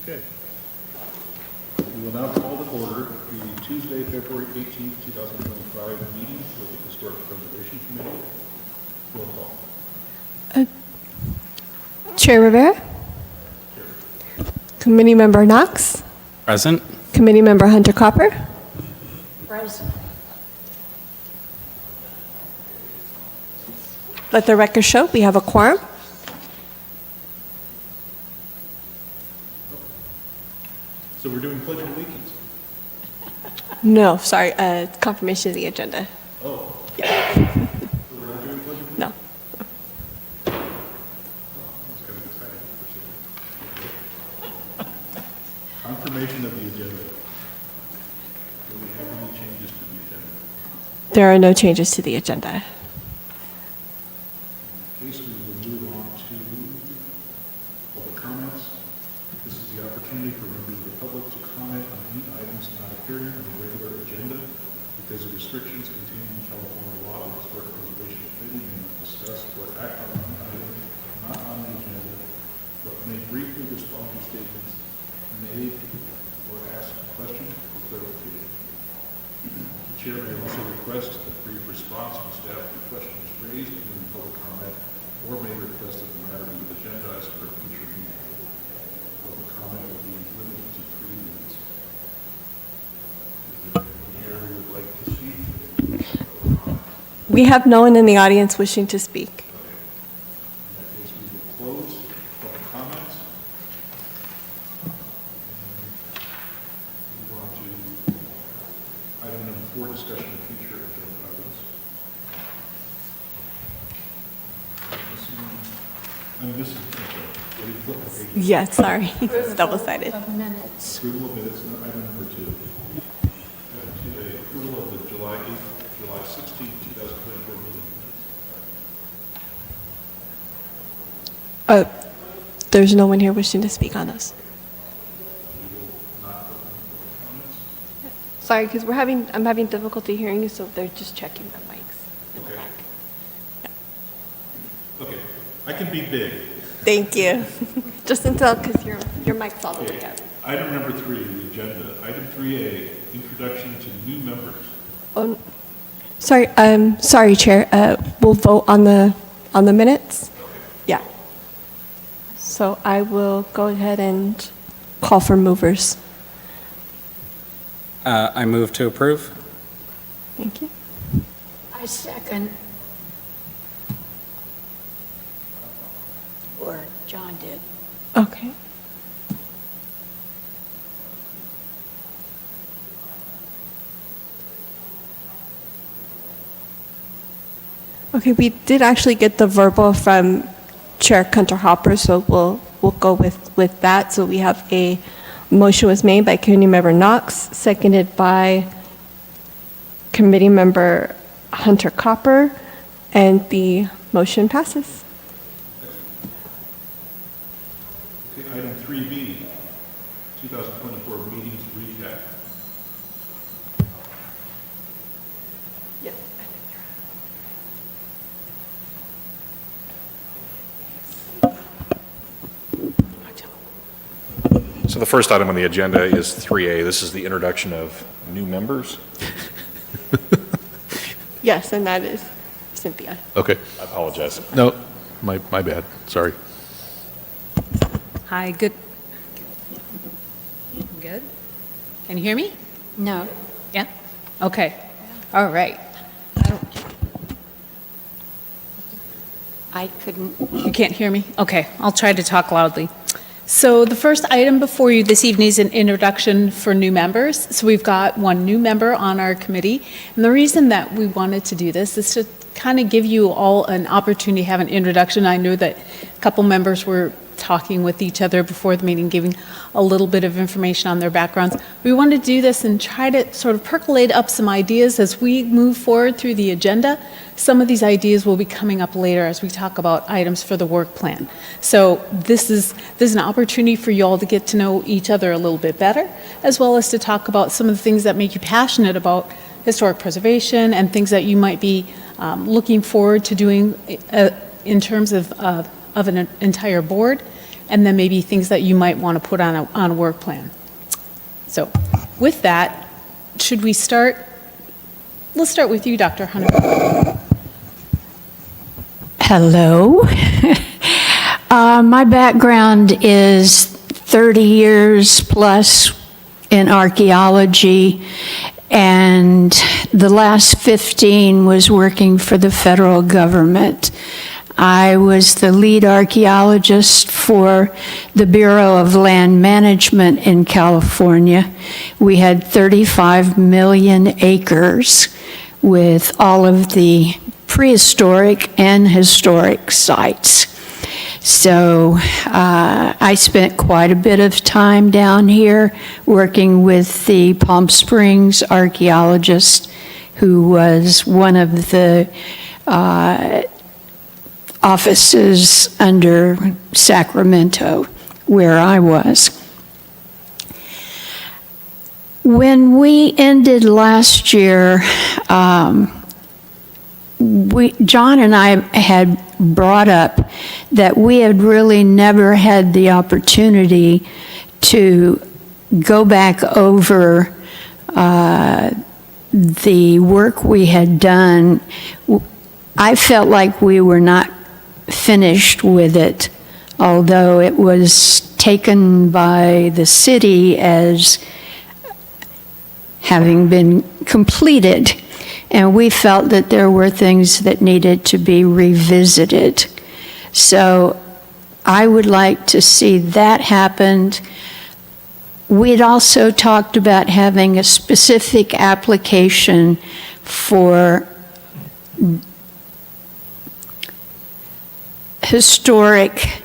Okay. We will now call to order the Tuesday, February 18th, 2025 meeting with the Historic Preservation Committee. Roll call. Chair Rivera, Here. Committee Member Knox, Present. Committee Member Hunter Copper. Present. Let the record show we have a quorum. So we're doing Pledge of Allegiance. No, sorry, confirmation of the agenda. Oh. Yeah. So we're not doing Pledge of Allegiance? No. That's kind of exciting. Confirmation of the agenda. Do we have any changes to the agenda? There are no changes to the agenda. In case we will move on to public comments. This is the opportunity for members of the public to comment on any items not appearing on the regular agenda because of restrictions contained in California law. The Historic Preservation Committee may not discuss or act on any item not on the agenda, but may briefly respond to statements made or ask questions for clarification. The chair may also request a brief response from staff to questions raised during public comment or may request that the matter be agendized for a future meeting. Public comment will be limited to 3 minutes. Is there anyone here who would like to speak? We have no one in the audience wishing to speak. In that case, we will close public comments. And move on to item number 4, discussion of future agenda items. I'm missing, okay. What did you put on the page? Yeah, sorry, double-sided. Of minutes. Approval of minutes, item number 2. Item 2A, approval of the July 8th, July 16th, 2024 meeting minutes. There's no one here wishing to speak on those. Not open for comments? Sorry, because I'm having difficulty hearing you, so they're just checking the mics. Okay. Okay, I can be big. Thank you. Just until, because your mic's all the way Okay, up. item number 3, the agenda. Item 3A, introduction to new members. Sorry, Chair. We'll vote on the minutes. Yeah. So I will go ahead and call for movers. I move to approve. Thank you. I second. Or John did. Okay. Okay, we did actually get the verbal from Chair Hunter Hopper, so we'll go with that. So we have a motion was made by Committee Member Knox, seconded by Committee Member Hunter Copper, and the motion passes. Okay, item 3B, 2024 meetings recap. Yes. So the first item on the agenda is 3A. This is the introduction of new members. Yes, and that is Cynthia. Okay. I apologize. No, my bad, sorry. Hi, good. Good? Can you hear me? No. Yeah? Okay. All right. I couldn't. You can't hear me? Okay, I'll try to talk loudly. So the first item before you this evening is an introduction for new members. So we've got one new member on our committee. And the reason that we wanted to do this is to kind of give you all an opportunity to have an introduction. I know that a couple members were talking with each other before the meeting, giving a little bit of information on their backgrounds. We wanted to do this and try to sort of percolate up some ideas as we move forward through the agenda. Some of these ideas will be coming up later as we talk about items for the work plan. So this is an opportunity for you all to get to know each other a little bit better, as well as to talk about some of the things that make you passionate about historic preservation and things that you might be looking forward to doing in terms of an entire board. and then maybe things that you might want to put on a work plan. So with that, should we start? Let's start with you, Dr. Hunter. Hello. My background is 30 years plus in archaeology, and the last 15 was working for the federal government. I was the lead archaeologist for the Bureau of Land Management in California. We had 35 million acres with all of the prehistoric and historic sites. So I spent quite a bit of time down here working with the Palm Springs archaeologist, who was one of the offices under Sacramento, where I was. When we ended last year, John and I had brought up that we had really never had the opportunity to go back over the work we had done. I felt like we were not finished with it, although it was taken by the city as having been completed. And we felt that there were things that needed to be revisited. So I would like to see that happen. We'd also talked about having a specific application for historic,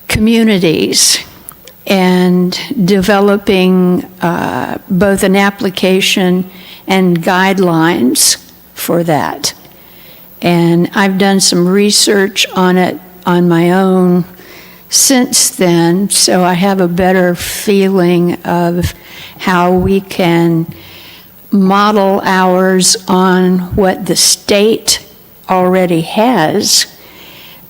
communities, and developing both an application and guidelines for that. And I've done some research on it on my own since then, so I have a better feeling of how we can model ours on what the state already has,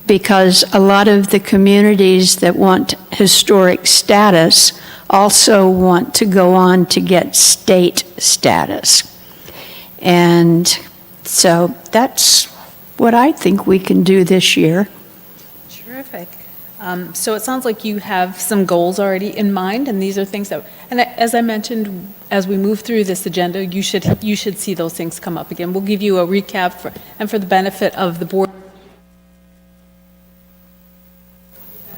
because a lot of the communities that want historic status also want to go on to get state status. And so that's what I think we can do this year. Terrific. So it sounds like you have some goals already in mind, and these are things that, and as I mentioned, as we move through this agenda, you should see those things come up again. We'll give you a recap and for the benefit of the board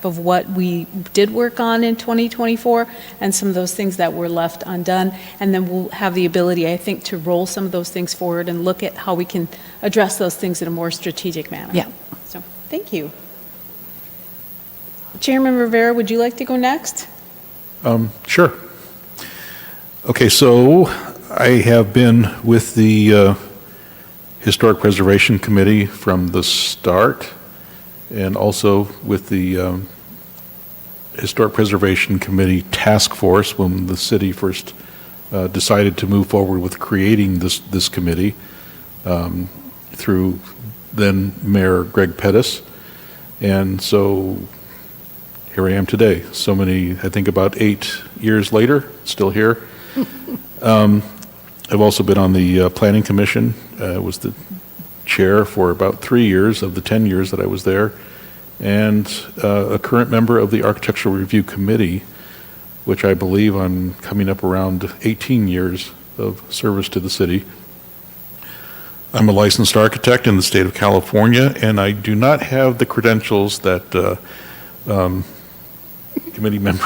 of what we did work on in 2024 and some of those things that were left undone. And then we'll have the ability, I think, to roll some of those things forward and look at how we can address those things in a more strategic manner. Yeah. So, thank you. Chairman Rivera, would you like to go next? Sure. Okay, so I have been with the Historic Preservation Committee from the start, and also with the Historic Preservation Committee Task Force when the city first decided to move forward with creating this committee through then Mayor Greg Pettis. And so here I am today, so many, I think about 8 years later, still here. I've also been on the Planning Commission, was the chair for about 3 years of the 10 years that I was there, and a current member of the Architectural Review Committee, which I believe I'm coming up around 18 years of service to the city. I'm a licensed architect in the state of California, and I do not have the credentials that committee member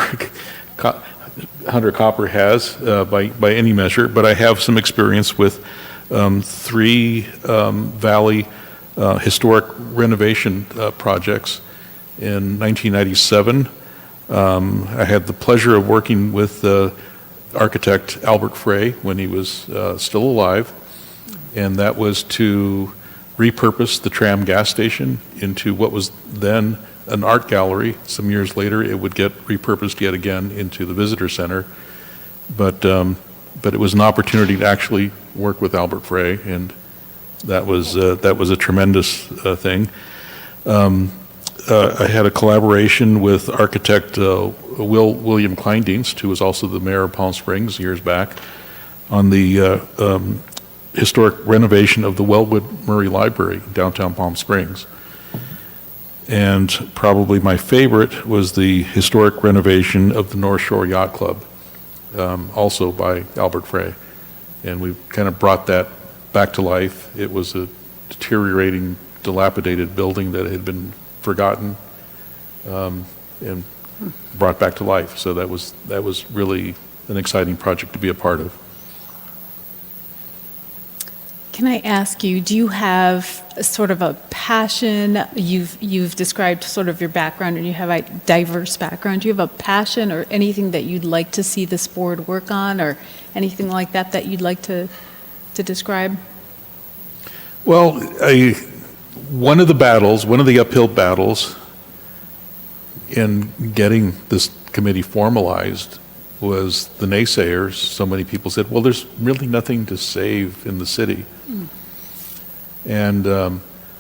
Hunter Copper has by any measure, but I have some experience with 3 Valley historic renovation projects. In 1997, I had the pleasure of working with architect Albert Frey when he was still alive, and that was to repurpose the tram gas station into what was then an art gallery. Some years later, it would get repurposed yet again into the visitor center. But it was an opportunity to actually work with Albert Frey, and that was a tremendous thing. I had a collaboration with architect William Kleindienst, who was also the mayor of Palm Springs years back, on the historic renovation of the Wellwood Murray Library in downtown Palm Springs. And probably my favorite was the historic renovation of the North Shore Yacht Club, also by Albert Frey. And we kind of brought that back to life. It was a deteriorating, dilapidated building that had been forgotten and brought back to life. So that was really an exciting project to be a part of. Can I ask you, do you have sort of a passion? You've described sort of your background, and you have a diverse background. Do you have a passion or anything that you'd like to see this board work on, or anything like that that you'd like to describe? Well, one of the uphill battles in getting this committee formalized was the naysayers. So many people said, well, there's really nothing to save in the city. And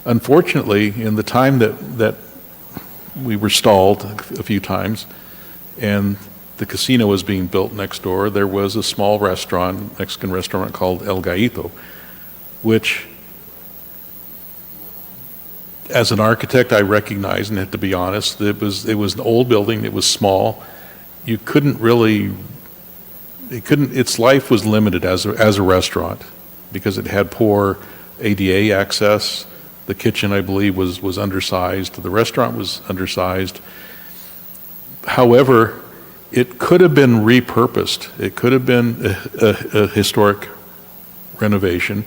unfortunately, in the time that we were stalled a few times, and the casino was being built next door, there was a small restaurant, Mexican restaurant called El Gallito, which, as an architect, I recognize, and have to be honest, it was an old building, it was small. You couldn't really, its life was limited as a restaurant because it had poor ADA access. The kitchen, I believe, was undersized. The restaurant was undersized. However, it could have been repurposed. It could have been a historic renovation.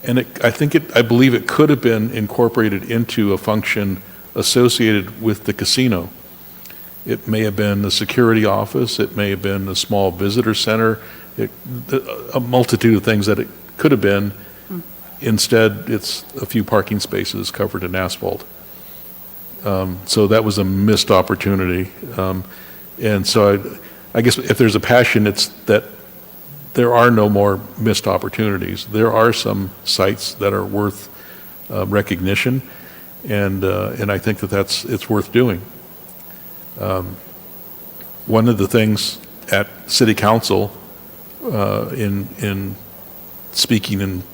And I believe it could have been incorporated into a function associated with the casino. It may have been a security office, it may have been a small visitor center, a multitude of things that it could have been. Instead, it's a few parking spaces covered in asphalt. So that was a missed opportunity. And so I guess if there's a passion, it's that there are no more missed opportunities. There are some sites that are worth recognition, and I think it's worth doing. One of the things at City Council, in speaking and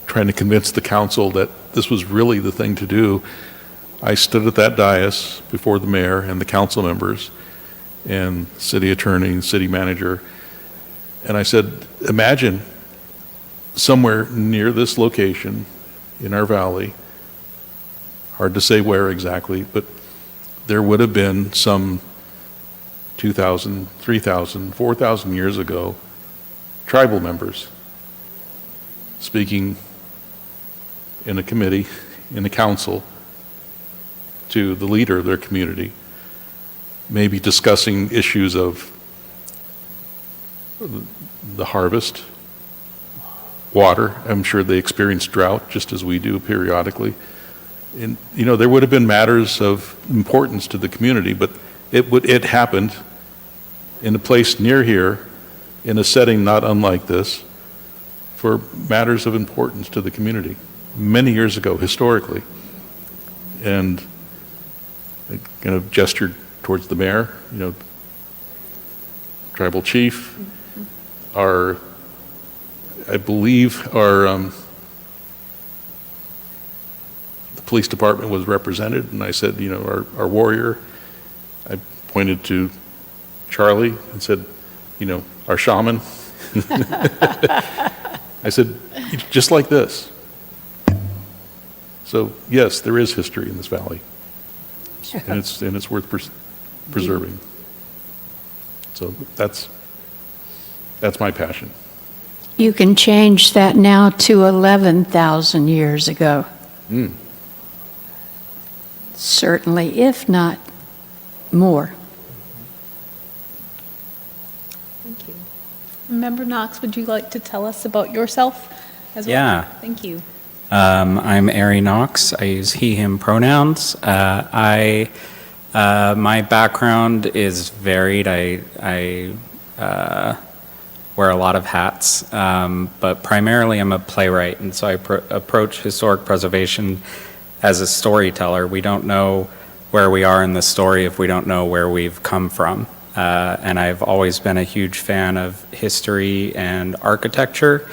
trying to convince the council that this was really the thing to do, I stood at that dais before the mayor and the council members and city attorney and city manager, and I said, imagine somewhere near this location in our valley, hard to say where exactly, but there would have been some 2,000, 3,000, 4,000 years ago, tribal members speaking in a committee, in a council, to the leader of their community, maybe discussing issues of the harvest, water. I'm sure they experience drought just as we do periodically. And, there would have been matters of importance to the community, but it happened in a place near here, in a setting not unlike this, for matters of importance to the community, many years ago, historically. And I kind of gestured towards the mayor, tribal chief, I believe the police department was represented, and I said, our warrior. I pointed to Charlie and said, our shaman. I said, just like this. So yes, there is history in this valley, and it's worth preserving. So that's my passion. You can change that now to 11,000 years ago. Certainly, if not more. Thank you. Member Knox, would you like to tell us about yourself as well? Yeah. Thank you. I'm Ari Knox. I use he, him pronouns. My background is varied. I wear a lot of hats, but primarily I'm a playwright, and so I approach historic preservation as a storyteller. We don't know where we are in the story if we don't know where we've come from. And I've always been a huge fan of history and architecture,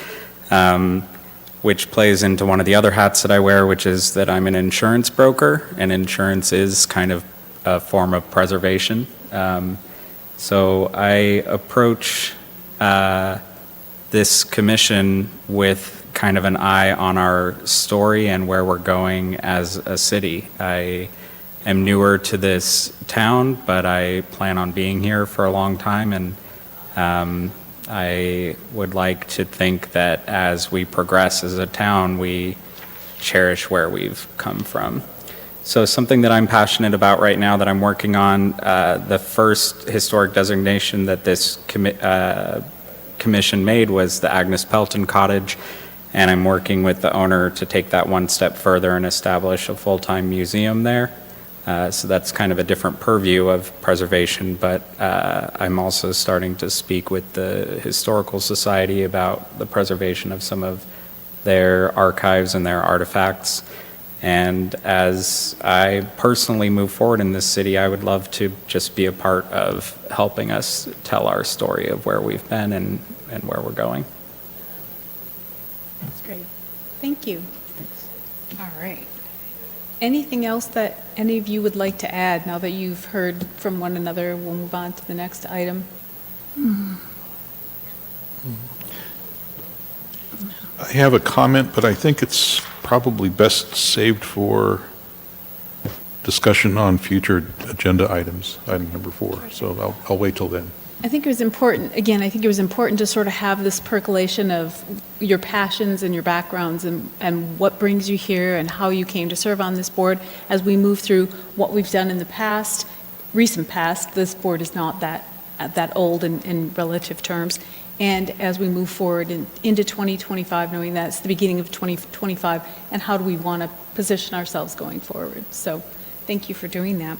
which plays into one of the other hats that I wear, which is that I'm an insurance broker, and insurance is kind of a form of preservation. So I approach this commission with kind of an eye on our story and where we're going as a city. I am newer to this town, but I plan on being here for a long time, and I would like to think that as we progress as a town, we cherish where we've come from. So something that I'm passionate about right now that I'm working on, the first historic designation that this commission made was the Agnes Pelton Cottage, and I'm working with the owner to take that one step further and establish a full-time museum there. So that's kind of a different purview of preservation, but I'm also starting to speak with the Historical Society about the preservation of some of their archives and their artifacts. And as I personally move forward in this city, I would love to just be a part of helping us tell our story of where we've been and where we're going. That's great. Thank you. All right. Anything else that any of you would like to add now that you've heard from one another? We'll move on to the next item. I have a comment, but I think it's probably best saved for discussion on future agenda items, item number 4. So I'll wait till then. I think it was important, again, I think it was important to sort of have this percolation of your passions and your backgrounds and what brings you here and how you came to serve on this board as we move through what we've done in the past, recent past. This board is not that old in relative terms. And as we move forward into 2025, knowing that it's the beginning of 2025, and how do we want to position ourselves going forward? So thank you for doing that.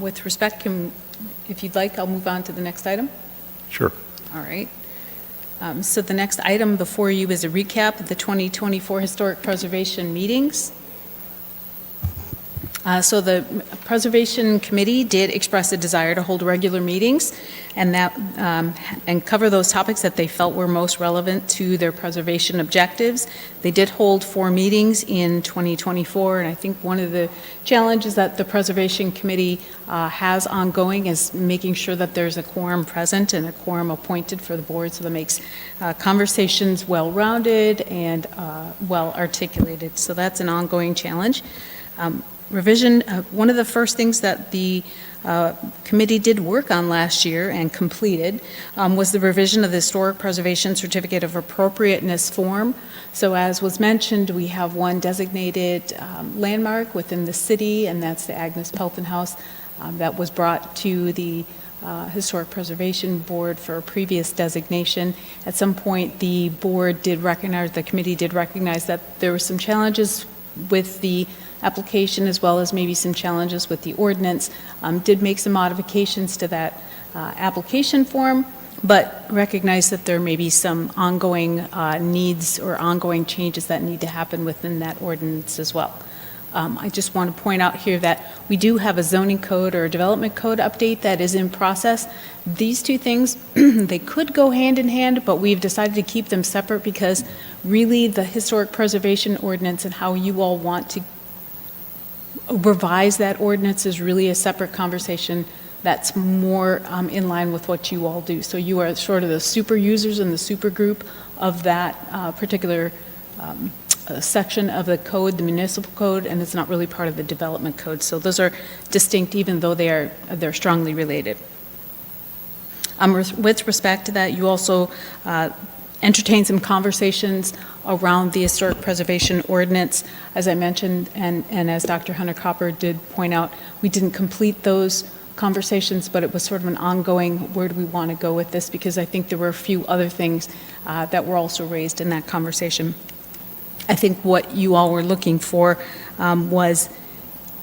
With respect, if you'd like, I'll move on to the next item. Sure. All right. So the next item before you is a recap of the 2024 Historic Preservation meetings. So the Preservation Committee did express a desire to hold regular meetings and cover those topics that they felt were most relevant to their preservation objectives. They did hold 4 meetings in 2024, and I think one of the challenges that the Preservation Committee has ongoing is making sure that there's a quorum present and a quorum appointed for the board, so that makes conversations well-rounded and well-articulated. So that's an ongoing challenge. Revision, one of the first things that the committee did work on last year and completed was the revision of the Historic Preservation Certificate of Appropriateness form. So as was mentioned, we have one designated landmark within the city, and that's the Agnes Pelton House that was brought to the Historic Preservation Board for a previous designation. At some point, the board did recognize, the committee did recognize that there were some challenges with the application as well as maybe some challenges with the ordinance, did make some modifications to that application form, but recognize that there may be some ongoing needs or ongoing changes that need to happen within that ordinance as well. I just want to point out here that we do have a zoning code or a development code update that is in process. These two things, they could go hand in hand, but we've decided to keep them separate because really the historic preservation ordinance and how you all want to revise that ordinance is really a separate conversation that's more in line with what you all do. So you are sort of the super users and the super group of that particular section of the code, the municipal code, and it's not really part of the development code. So those are distinct, even though they're strongly related. With respect to that, you also entertain some conversations around the historic preservation ordinance. As I mentioned, and as Dr. Hunter Copper did point out, we didn't complete those conversations, but it was sort of an ongoing, where do we want to go with this? Because I think there were a few other things that were also raised in that conversation. I think what you all were looking for was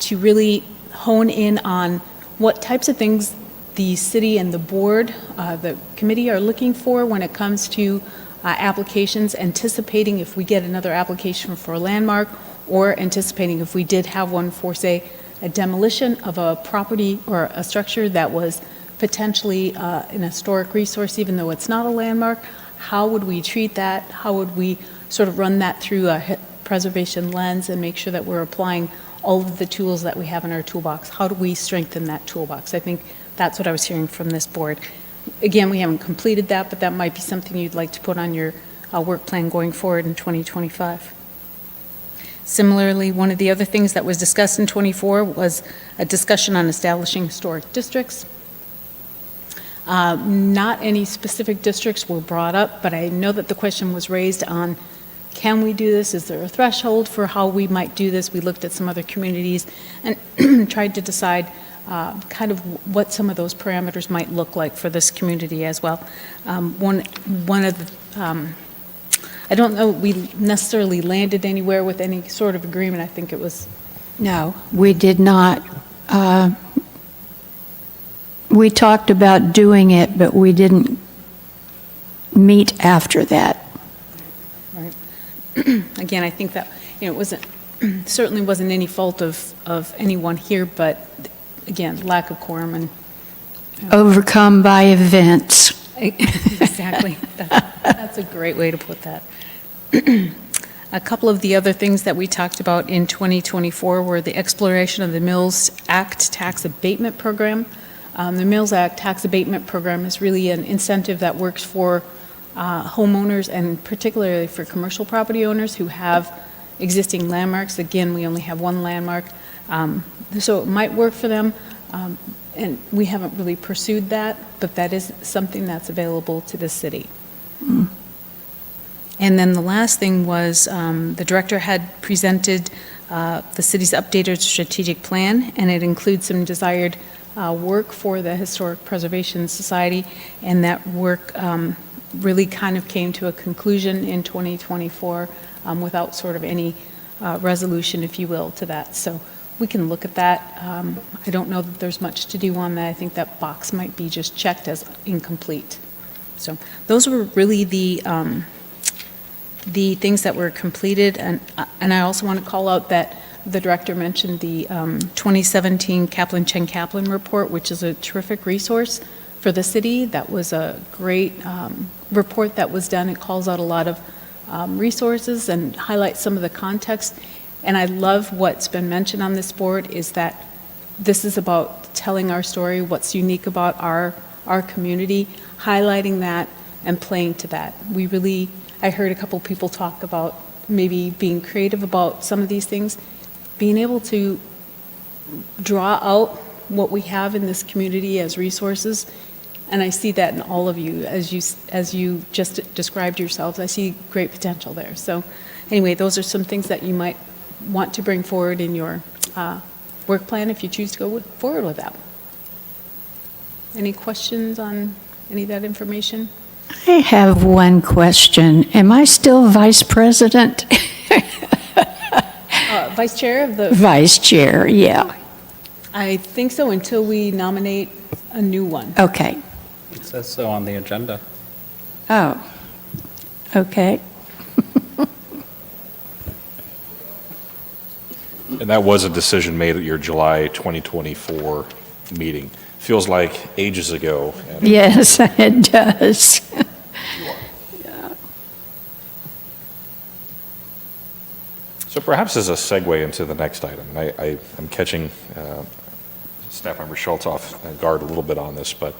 to really hone in on what types of things the city and the board, the committee are looking for when it comes to applications, anticipating if we get another application for a landmark or anticipating if we did have one for, say, a demolition of a property or a structure that was potentially an historic resource, even though it's not a landmark, how would we treat that? How would we sort of run that through a preservation lens and make sure that we're applying all of the tools that we have in our toolbox? How do we strengthen that toolbox? I think that's what I was hearing from this board. Again, we haven't completed that, but that might be something you'd like to put on your work plan going forward in 2025. Similarly, one of the other things that was discussed in 24 was a discussion on establishing historic districts. Not any specific districts were brought up, but I know that the question was raised on, can we do this? Is there a threshold for how we might do this? We looked at some other communities and tried to decide kind of what some of those parameters might look like for this community as well. One of the, I don't know, we necessarily landed anywhere with any sort of agreement. I think it was. No, we did not. We talked about doing it, but we didn't meet after that. Right. Again, I think that, it wasn't, certainly wasn't any fault of anyone here, but again, lack of quorum and. Overcome by events. Exactly. That's a great way to put that. A couple of the other things that we talked about in 2024 were the exploration of the Mills Act tax abatement program. The Mills Act tax abatement program is really an incentive that works for homeowners and particularly for commercial property owners who have existing landmarks. Again, we only have one landmark, so it might work for them, and we haven't really pursued that, but that is something that's available to the city. Mm. And then the last thing was the director had presented the city's updated strategic plan, and it includes some desired work for the Historic Preservation Society, and that work really kind of came to a conclusion in 2024 without sort of any resolution, if you will, to that. So we can look at that. I don't know that there's much to do on that. I think that box might be just checked as incomplete. So those were really the things that were completed, and I also want to call out that the director mentioned the 2017 Kaplan-Chen Kaplan report, which is a terrific resource for the city. That was a great report that was done. It calls out a lot of resources and highlights some of the context. And I love what's been mentioned on this board is that this is about telling our story, what's unique about our community, highlighting that and playing to that. I heard a couple people talk about maybe being creative about some of these things, being able to draw out what we have in this community as resources. And I see that in all of you, as you just described yourselves. I see great potential there. So anyway, those are some things that you might want to bring forward in your work plan if you choose to go forward with that. Any questions on any of that information? I have one question. Am I still vice president? Vice Chair of the... Vice chair, yeah. I think so until we nominate a new one. Okay. It says so on the agenda. Oh, okay. And that was a decision made at your July 2024 meeting. Feels like ages ago. And Yes, it does. So perhaps as a segue into the next item, and I am catching Staff Member Schultz off guard a little bit on this, but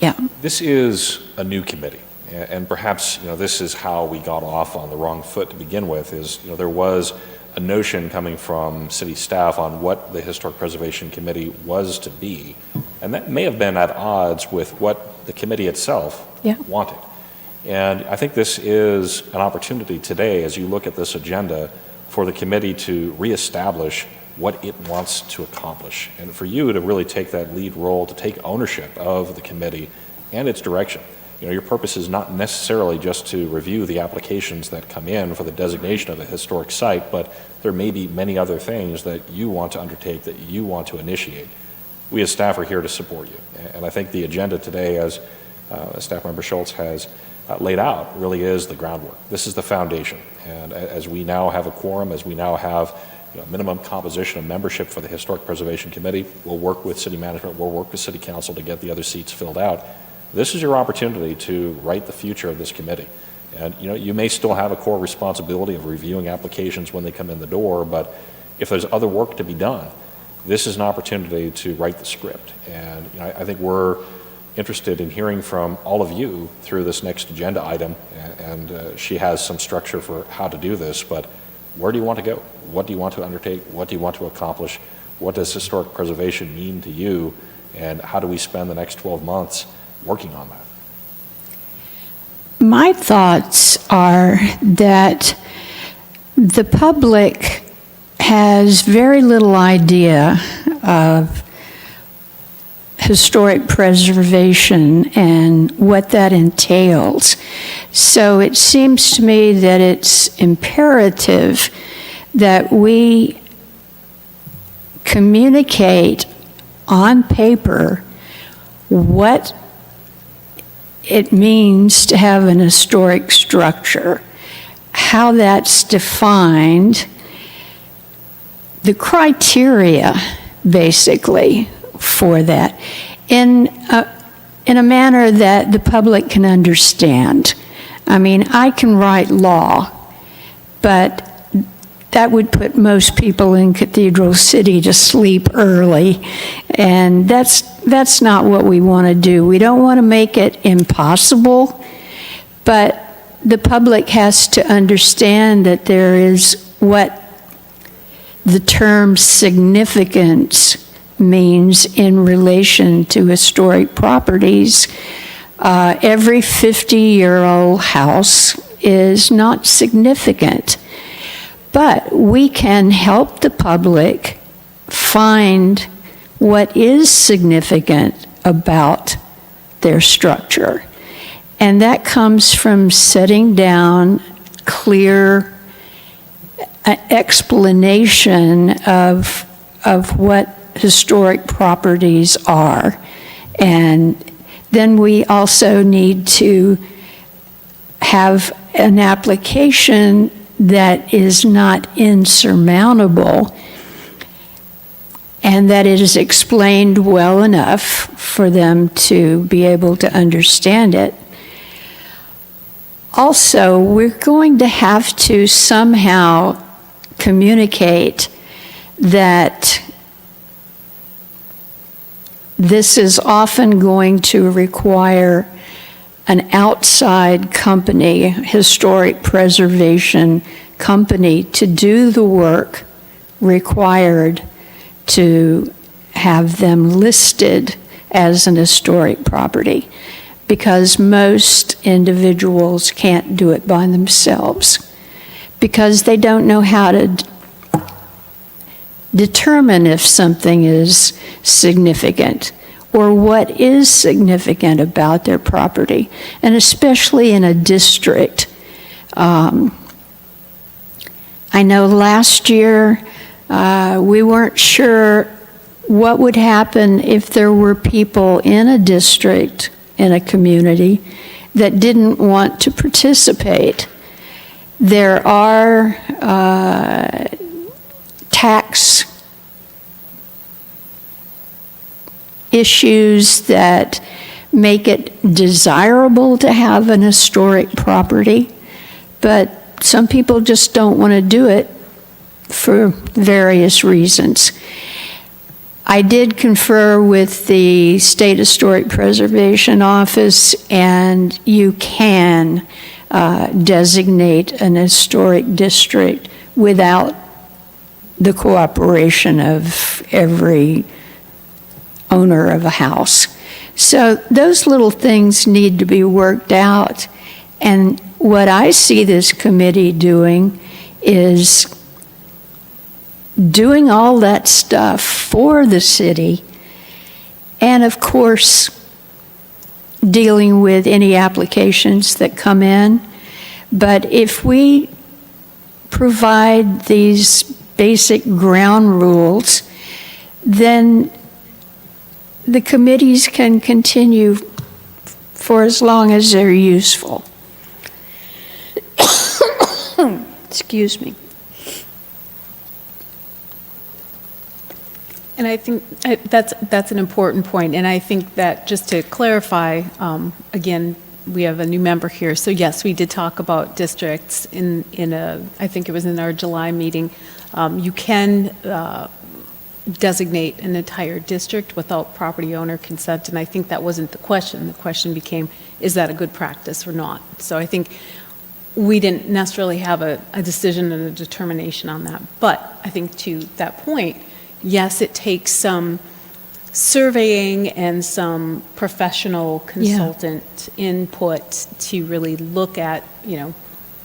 Yeah. this is a new committee, and perhaps this is how we got off on the wrong foot to begin with. Is there was a notion coming from city staff on what the Historic Preservation Committee was to be, and that may have been at odds with what the committee itself Yeah. wanted. And I think this is an opportunity today, as you look at this agenda, for the committee to reestablish what it wants to accomplish, and for you to really take that lead role, to take ownership of the committee and its direction. Your purpose is not necessarily just to review the applications that come in for the designation of a historic site, but there may be many other things that you want to undertake, that you want to initiate. We as staff are here to support you, and I think the agenda today, as Staff Member Schultz has laid out really is the groundwork. This is the foundation. And as we now have a quorum, as we now have minimum composition of membership for the Historic Preservation Committee, we'll work with city management, we'll work with city council to get the other seats filled out. This is your opportunity to write the future of this committee. And you may still have a core responsibility of reviewing applications when they come in the door, but if there's other work to be done, this is an opportunity to write the script. And I think we're interested in hearing from all of you through this next agenda item, and she has some structure for how to do this, but where do you want to go? What do you want to undertake? What do you want to accomplish? What does historic preservation mean to you? And how do we spend the next 12 months working on that? My thoughts are that the public has very little idea of historic preservation and what that entails. So it seems to me that it's imperative that we communicate on paper what it means to have an historic structure, how that's defined, the criteria, basically, for that, in a manner that the public can understand. I mean, I can write law, but that would put most people in Cathedral City to sleep early, and that's not what we want to do. We don't want to make it impossible, but the public has to understand that there is what the term significance means in relation to historic properties. Every 50-year-old house is not significant, but we can help the public find what is significant about their structure. And that comes from setting down clear explanation of what historic properties are. And then we also need to have an application that is not insurmountable and that it is explained well enough for them to be able to understand it. Also, we're going to have to somehow communicate that this is often going to require an outside company, historic preservation company, to do the work required to have them listed as an historic property, because most individuals can't do it by themselves, because they don't know how to determine if something is significant or what is significant about their property, and especially in a district. I know last year we weren't sure what would happen if there were people in a district, in a community, that didn't want to participate. There are tax issues that make it desirable to have an historic property, but some people just don't want to do it for various reasons. I did confer with the State Historic Preservation Office, and you can designate an historic district without the cooperation of every owner of a house. So those little things need to be worked out. And what I see this committee doing is doing all that stuff for the city, and of course dealing with any applications that come in. But if we provide these basic ground rules, then the committees can continue for as long as they're useful. Excuse me. And I think that's an important point, and I think that, just to clarify, again, we have a new member here, so yes, we did talk about districts in I think it was in our July meeting. You can designate an entire district without property owner consent, and I think that wasn't the question. The question became, is that a good practice or not? So I think we didn't necessarily have a decision and a determination on that, but I think to that point, yes, it takes some surveying and some professional consultant input to really look at,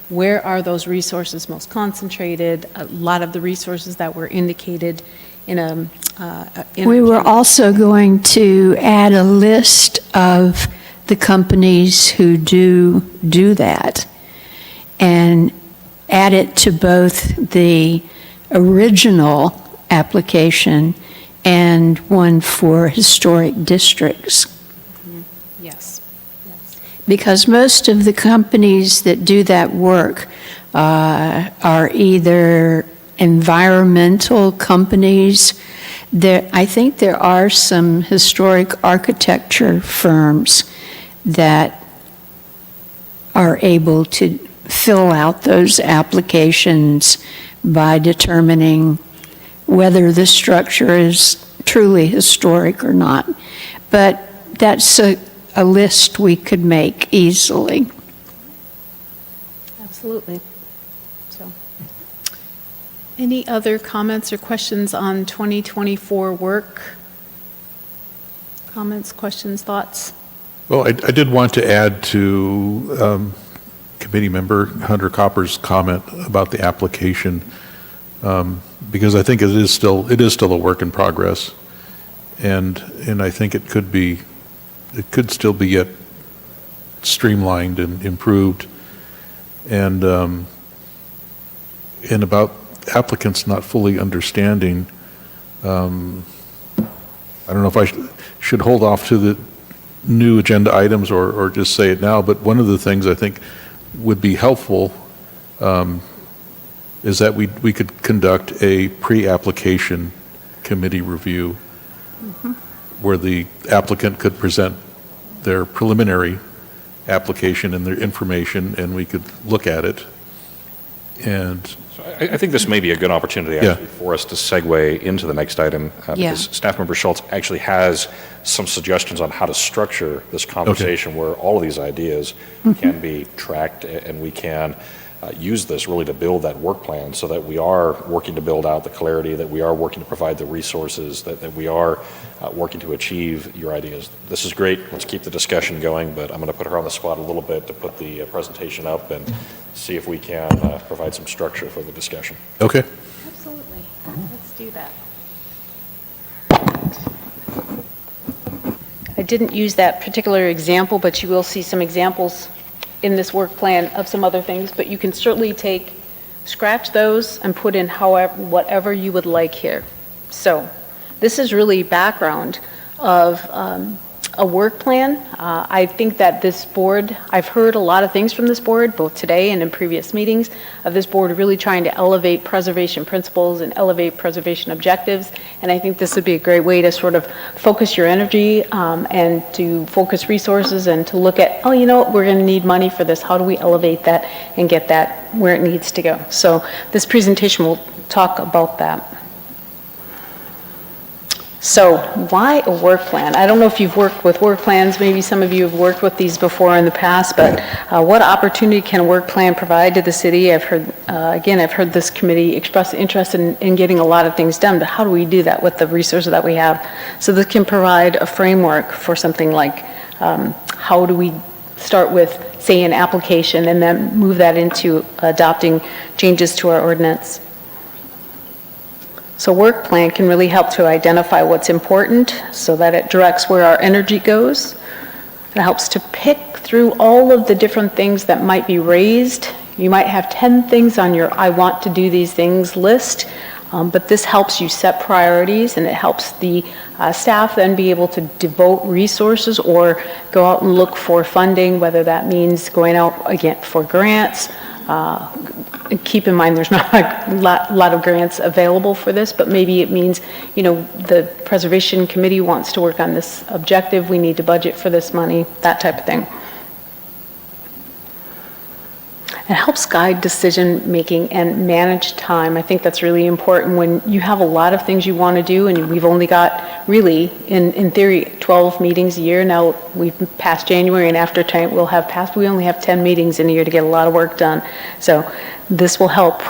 where are those resources most concentrated? A lot of the resources that were indicated in We were also going to add a list of the companies who do that and add it to both the original application and one for historic districts. Yes. Because most of the companies that do that work are either environmental companies. I think there are some historic architecture firms that are able to fill out those applications by determining whether the structure is truly historic or not. But that's a list we could make easily. Absolutely. So, any other comments or questions on 2024 work? Comments, questions, thoughts? Well, I did want to add to committee member Hunter Copper's comment about the application, because I think it is still a work in progress, and I think it could still be yet streamlined and improved, and about applicants not fully understanding. I don't know if I should hold off to the new agenda items or just say it now, but one of the things I think would be helpful is that we could conduct a pre-application committee review where the applicant could present their preliminary application and their information, and we could look at it. And So I think this may be a good opportunity actually for us to segue into the next item, because Staff Member Schultz actually has some suggestions on how to structure this conversation where all of these ideas can be tracked, and we can use this really to build that work plan so that we are working to build out the clarity, that we are working to provide the resources, that we are working to achieve your ideas. This is great. Let's keep the discussion going, but I'm going to put her on the spot a little bit to put the presentation up and see if we can provide some structure for the discussion. okay. Absolutely. Let's do that. I didn't use that particular example, but you will see some examples in this work plan of some other things, but you can certainly scratch those and put in whatever you would like here. So this is really background of a work plan. I think that this board, I've heard a lot of things from this board, both today and in previous meetings, of this board really trying to elevate preservation principles and elevate preservation objectives. And I think this would be a great way to sort of focus your energy and to focus resources and to look at, we're going to need money for this. How do we elevate that and get that where it needs to go? So this presentation will talk about that. So why a work plan? I don't know if you've worked with work plans. Maybe some of you have worked with these before in the past, but what opportunity can a work plan provide to the city? I've heard this committee express interest in getting a lot of things done, but how do we do that with the resources that we have? So this can provide a framework for something like how do we start with, say, an application and then move that into adopting changes to our ordinance. So work plan can really help to identify what's important so that it directs where our energy goes. It helps to pick through all of the different things that might be raised. You might have 10 things on your I want to do these things list, but this helps you set priorities, and it helps the staff then be able to devote resources or go out and look for funding, whether that means going out again for grants, keep in mind, there's not a lot of grants available for this, but maybe it means, the Preservation Committee wants to work on this objective, we need to budget for this money, that type of thing. It helps guide decision-making and manage time. I think that's really important when you have a lot of things you want to do, and we've only got, really, in theory, 12 meetings a year. Now, we've passed January, and after time, we only have 10 meetings in a year to get a lot of work done. So this will help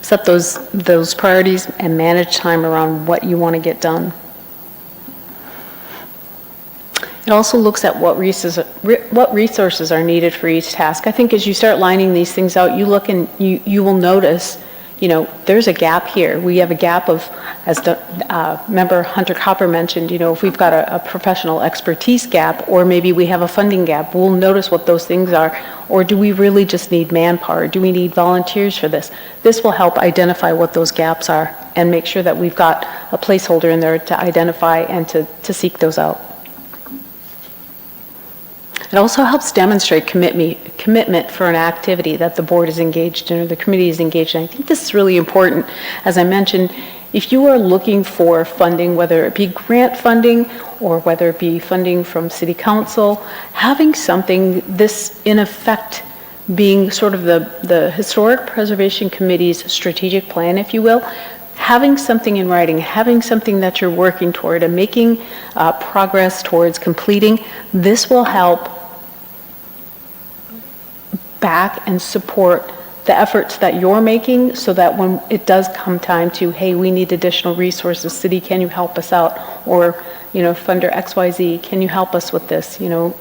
set those priorities and manage time around what you want to get done. It also looks at what resources are needed for each task. I think as you start lining these things out, you look and you will notice, there's a gap here. We have a gap of, as Member Hunter Copper mentioned, if we've got a professional expertise gap, or maybe we have a funding gap, we'll notice what those things are. Or do we really just need manpower? Do we need volunteers for this? This will help identify what those gaps are and make sure that we've got a placeholder in there to identify and to seek those out. It also helps demonstrate commitment for an activity that the board is engaged in or the committee is engaged in. I think this is really important. As I mentioned, if you are looking for funding, whether it be grant funding or whether it be funding from City Council, having something, this in effect being sort of the Historic Preservation Committee's strategic plan, if you will, having something in writing, having something that you're working toward and making progress towards completing, this will help back and support the efforts that you're making so that when it does come time to, hey, we need additional resources, city, can you help us out? Or, funder XYZ, can you help us with this?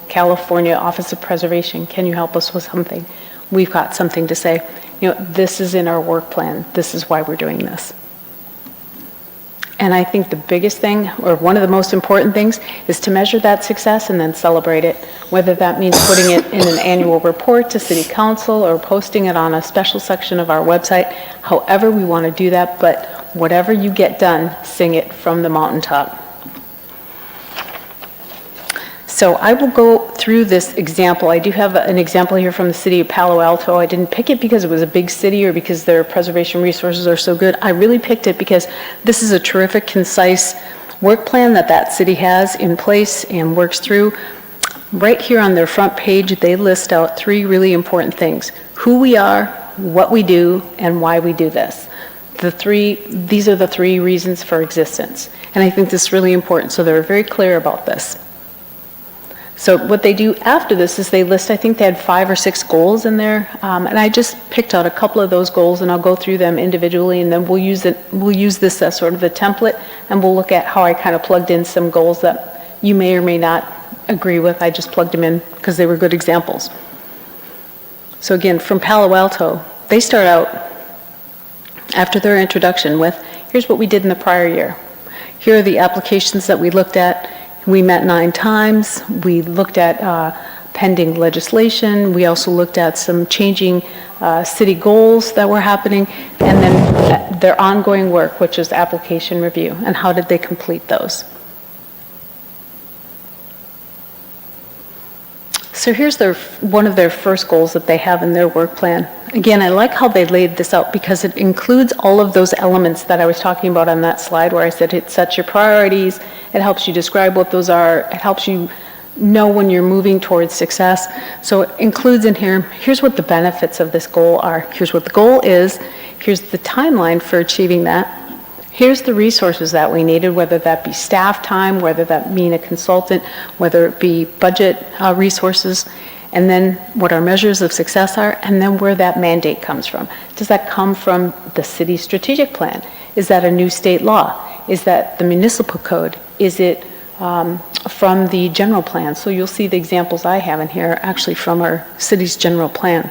California Office of Preservation, can you help us with something? We've got something to say, this is in our work plan. This is why we're doing this. And I think the biggest thing, or one of the most important things, is to measure that success and then celebrate it, whether that means putting it in an annual report to City Council or posting it on a special section of our website, however we want to do that, but whatever you get done, sing it from the mountaintop. So I will go through this example. I do have an example here from the city of Palo Alto. I didn't pick it because it was a big city or because their preservation resources are so good. I really picked it because this is a terrific, concise work plan that city has in place and works through. Right here on their front page, they list out 3 really important things: who we are, what we do, and why we do this. These are the 3 reasons for existence. And I think this is really important, so they're very clear about this. So what they do after this is they list, I think they had 5 or 6 goals in there, and I just picked out a couple of those goals, and I'll go through them individually, and then we'll use this as sort of the template, and we'll look at how I kind of plugged in some goals that you may or may not agree with. I just plugged them in because they were good examples. So again, from Palo Alto, they start out after their introduction with, here's what we did in the prior year. Here are the applications that we looked at. We met 9 times. We looked at pending legislation. We also looked at some changing city goals that were happening, and then their ongoing work, which is application review, and how did they complete those. So here's one of their first goals that they have in their work plan. Again, I like how they laid this out because it includes all of those elements that I was talking about on that slide where I said it sets your priorities, it helps you describe what those are, it helps you know when you're moving towards success. So it includes in here, here's what the benefits of this goal are. Here's what the goal is. Here's the timeline for achieving that. Here's the resources that we needed, whether that be staff time, whether that mean a consultant, whether it be budget resources, and then what our measures of success are, and then where that mandate comes from. Does that come from the city's strategic plan? Is that a new state law? Is that the municipal code? Is it from the general plan? So you'll see the examples I have in here are actually from our city's general plan.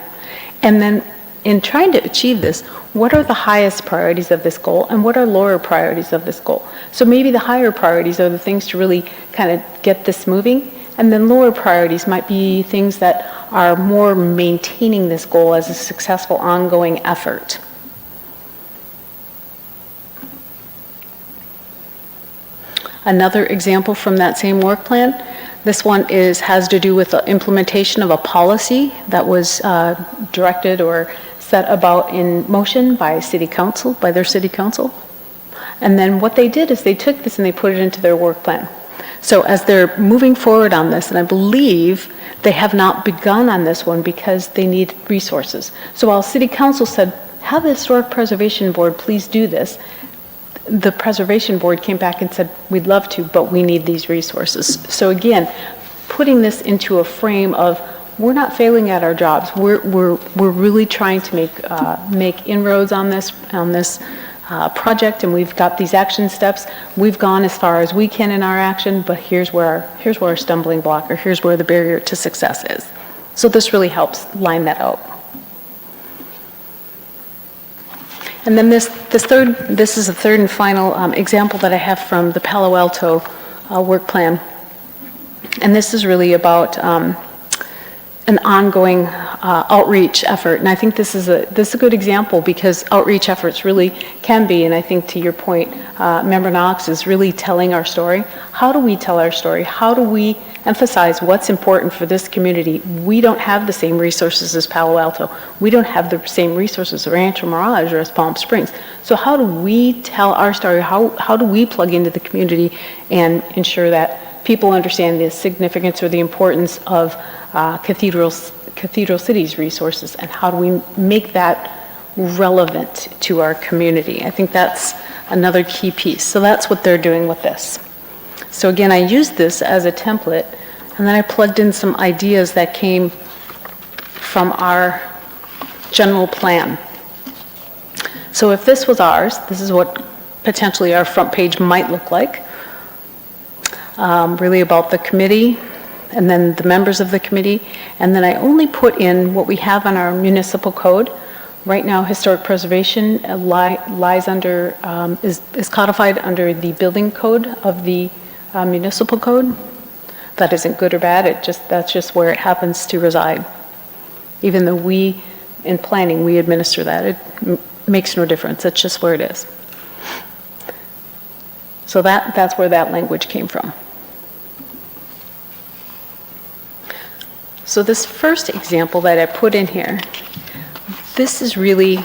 And then in trying to achieve this, what are the highest priorities of this goal and what are lower priorities of this goal? So maybe the higher priorities are the things to really kind of get this moving, and then lower priorities might be things that are more maintaining this goal as a successful ongoing effort. Another example from that same work plan, this one has to do with the implementation of a policy that was directed or set about in motion by city council, by their city council. And then what they did is they took this and they put it into their work plan. So as they're moving forward on this, and I believe they have not begun on this one because they need resources. So while city council said, have the Historic Preservation Board please do this, the Preservation Board came back and said, we'd love to, but we need these resources. So again, putting this into a frame of, we're not failing at our jobs. We're really trying to make inroads on this project, and we've got these action steps. We've gone as far as we can in our action, but here's where our stumbling block, or here's where the barrier to success is. So this really helps line that out. And then this is the third and final example that I have from the Palo Alto work plan. And this is really about an ongoing outreach effort. And I think this is a good example because outreach efforts really can be, and I think to your point, Member Knox, is really telling our story. How do we tell our story? How do we emphasize what's important for this community? We don't have the same resources as Palo Alto. We don't have the same resources as Rancho Mirage or as Palm Springs. So how do we tell our story? How do we plug into the community and ensure that people understand the significance or the importance of Cathedral City's resources, and how do we make that relevant to our community? I think that's another key piece. So that's what they're doing with this. So again, I used this as a template, and then I plugged in some ideas that came from our general plan. So if this was ours, this is what potentially our front page might look like. Really about the committee, and then the members of the committee, and then I only put in what we have on our municipal code. Right now, historic preservation lies under, is codified under the building code of the municipal code. That isn't good or bad, that's just where it happens to reside. Even though we, in planning, we administer that, it makes no difference, it's just where it is. So that's where that language came from. So this first example that I put in here, this is really,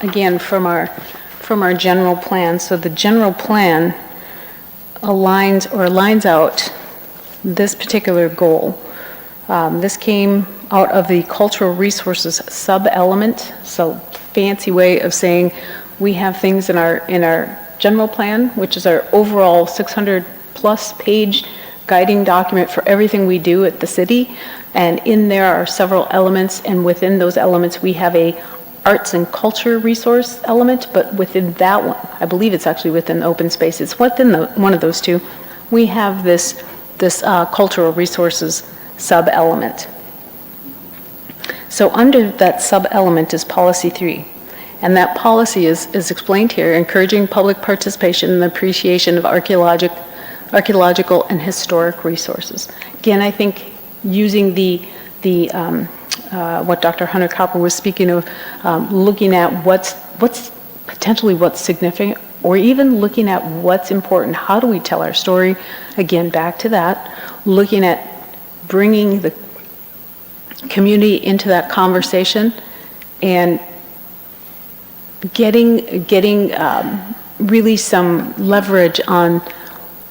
again, from our general plan. So the general plan lines out this particular goal. This came out of the cultural resources sub-element, so fancy way of saying we have things in our general plan, which is our overall 600-plus page guiding document for everything we do at the city. And in there are several elements, and within those elements we have a arts and culture resource element, but within that one, I believe it's actually within open space, it's within one of those two, we have this cultural resources sub-element. So under that sub-element is policy 3. And that policy is explained here, encouraging public participation and appreciation of archaeological and historic resources. Again, I think using what Dr. Hunter Copper was speaking of, looking at what's potentially what's significant, or even looking at what's important. How do we tell our story? Again, back to that, looking at bringing the community into that conversation and getting really some leverage on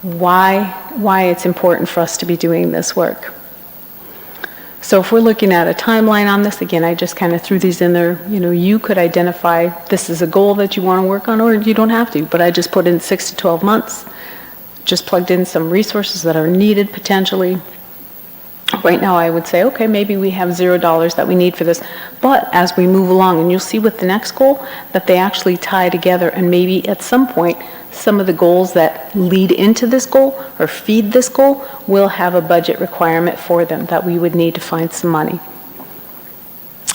why it's important for us to be doing this work. So if we're looking at a timeline on this, again, I just kind of threw these in there. You could identify this is a goal that you want to work on, or you don't have to, but I just put in 6 to 12 months, just plugged in some resources that are needed potentially. Right now, I would say, okay, maybe we have $0 that we need for this, but as we move along, and you'll see with the next goal, that they actually tie together, and maybe at some point, some of the goals that lead into this goal or feed this goal will have a budget requirement for them that we would need to find some money.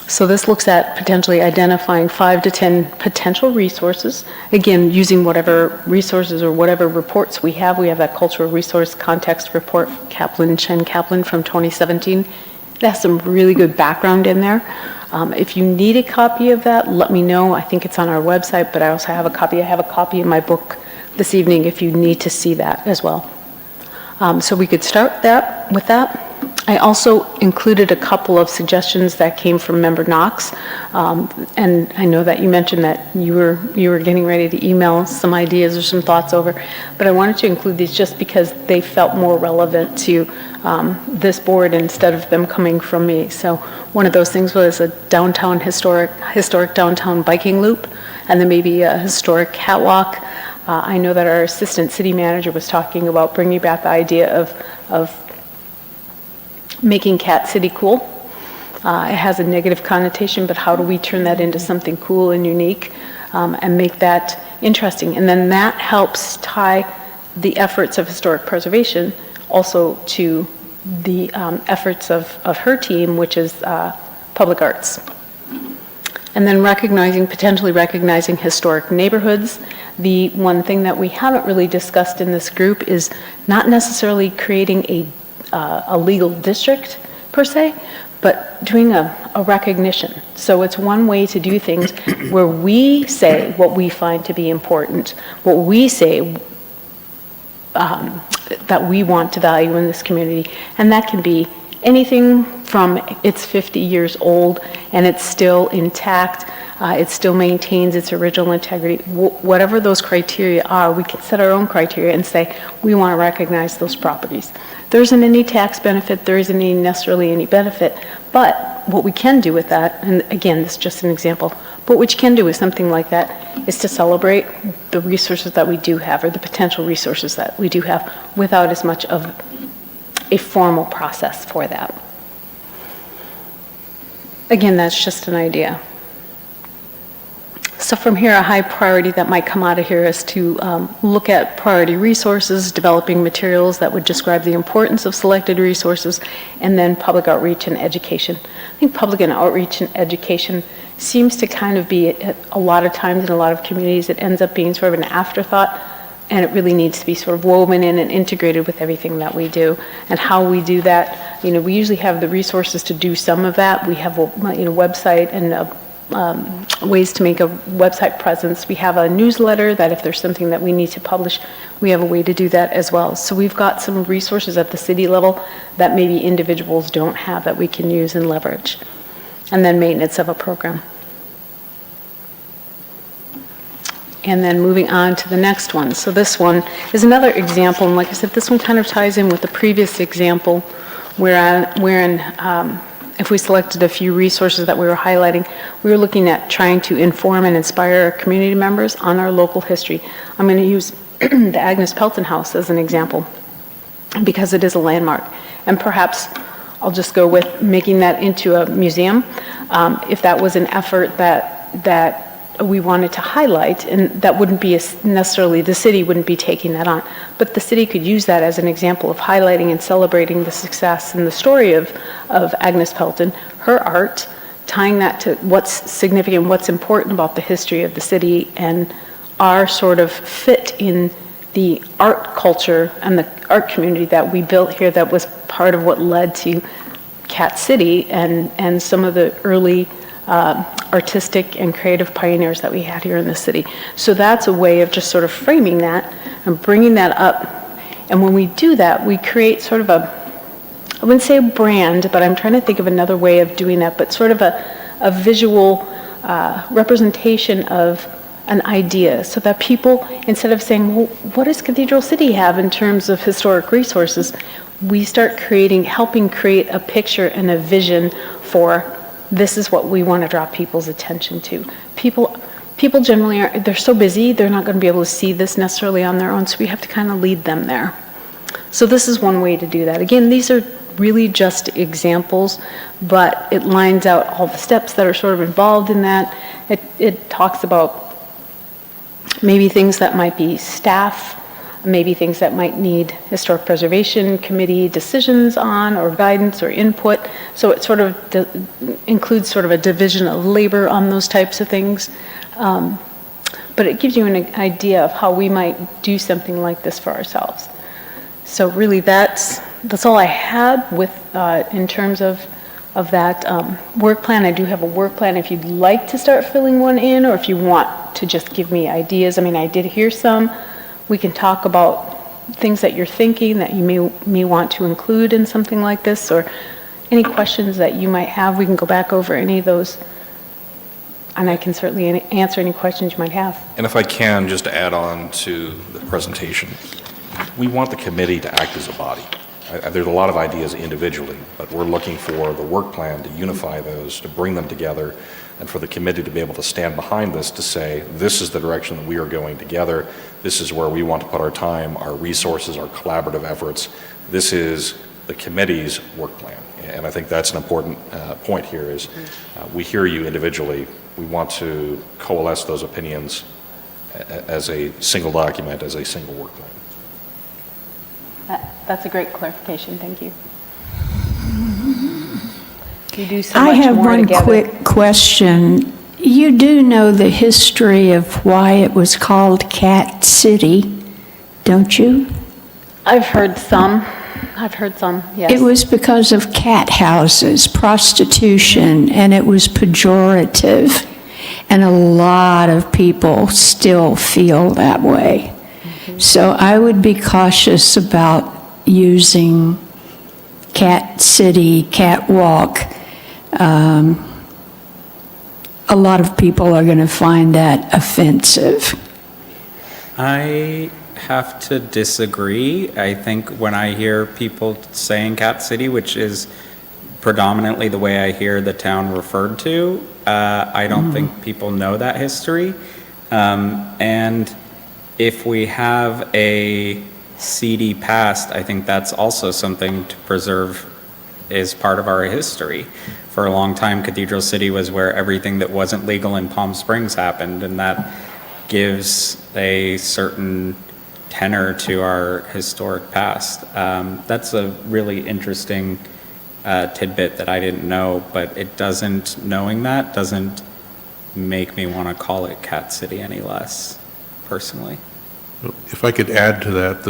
So this looks at potentially identifying 5 to 10 potential resources. Again, using whatever resources or whatever reports we have. We have that cultural resource context report, Chen Kaplan from 2017. It has some really good background in there. If you need a copy of that, let me know. I think it's on our website, but I also have a copy. I have a copy in my book this evening if you need to see that as well. So we could start with that. I also included a couple of suggestions that came from Member Knox, and I know that you mentioned that you were getting ready to email some ideas or some thoughts over, but I wanted to include these just because they felt more relevant to this board instead of them coming from me. So one of those things was a downtown historic downtown biking loop, and then maybe a historic catwalk. I know that our assistant city manager was talking about bringing back the idea of making Cat City cool. It has a negative connotation, but how do we turn that into something cool and unique and make that interesting? And then that helps tie the efforts of historic preservation also to the efforts of her team, which is public arts. And then potentially recognizing historic neighborhoods. The one thing that we haven't really discussed in this group is not necessarily creating a legal district per se, but doing a recognition. So it's one way to do things where we say what we find to be important, what we say that we want to value in this community. And that can be anything from it's 50 years old and it's still intact, it still maintains its original integrity. Whatever those criteria are, we can set our own criteria and say we want to recognize those properties. There isn't any tax benefit, there isn't necessarily any benefit, but what we can do with that, and again, this is just an example, but what you can do with something like that is to celebrate the resources that we do have, or the potential resources that we do have, without as much of a formal process for that. Again, that's just an idea. So from here, a high priority that might come out of here is to look at priority resources, developing materials that would describe the importance of selected resources, and then public outreach and education. I think public and outreach and education seems to kind of be, a lot of times in a lot of communities, it ends up being sort of an afterthought, and it really needs to be sort of woven in and integrated with everything that we do. And how we do that, we usually have the resources to do some of that. We have a website and ways to make a website presence. We have a newsletter that if there's something that we need to publish, we have a way to do that as well. So we've got some resources at the city level that maybe individuals don't have that we can use and leverage. And then maintenance of a program. And then moving on to the next one. So this one is another example, and like I said, this one kind of ties in with the previous example wherein if we selected a few resources that we were highlighting, we were looking at trying to inform and inspire our community members on our local history. I'm going to use the Agnes Pelton House as an example because it is a landmark. And perhaps I'll just go with making that into a museum if that was an effort that we wanted to highlight, and that wouldn't be necessarily, the city wouldn't be taking that on, but the city could use that as an example of highlighting and celebrating the success and the story of Agnes Pelton, her art, tying that to what's significant, what's important about the history of the city, and our sort of fit in the art culture and the art community that we built here that was part of what led to Cat City and some of the early artistic and creative pioneers that we had here in the city. So that's a way of just sort of framing that and bringing that up. And when we do that, we create sort of I wouldn't say a brand, but I'm trying to think of another way of doing that, but sort of a visual representation of an idea so that people, instead of saying, well, what does Cathedral City have in terms of historic resources, we start helping create a picture and a vision for this is what we want to draw people's attention to. People generally they're so busy, they're not going to be able to see this necessarily on their own, so we have to kind of lead them there. So this is one way to do that. Again, these are really just examples, but it lines out all the steps that are sort of involved in that. It talks about maybe things that might be staff, maybe things that might need historic preservation committee decisions on, or guidance or input. So it sort of includes sort of a division of labor on those types of things. But it gives you an idea of how we might do something like this for ourselves. So really that's all I had with in terms of that work plan. I do have a work plan if you'd like to start filling one in, or if you want to just give me ideas. I mean, I did hear some. We can talk about things that you're thinking that you may want to include in something like this, or any questions that you might have, we can go back over any of those, and I can certainly answer any questions you might have. And if I can, just add on to the presentation, we want the committee to act as a body. There's a lot of ideas individually, but we're looking for the work plan to unify those, to bring them together, and for the committee to be able to stand behind this to say, this is the direction that we are going together, this is where we want to put our time, our resources, our collaborative efforts. This is the committee's work plan. And I think that's an important point here is we hear you individually. We want to coalesce those opinions as a single document, as a single work plan. That's a great clarification, thank you. You do so I much have more one together. quick question. You do know the history of why it was called Cat City, don't you? I've heard some, yes. It was because of cat houses, prostitution, and it was pejorative. And a lot of people still feel that way. So I would be cautious about using Cat City, Catwalk. A lot of people are going to find that offensive. I have to disagree. I think when I hear people saying Cat City, which is predominantly the way I hear the town referred to, I don't think people know that history. And if we have a seedy past, I think that's also something to preserve as part of our history. For a long time, Cathedral City was where everything that wasn't legal in Palm Springs happened, and that gives a certain tenor to our historic past. That's a really interesting tidbit that I didn't know, but knowing that doesn't make me want to call it Cat City any less, personally. If I could add to that,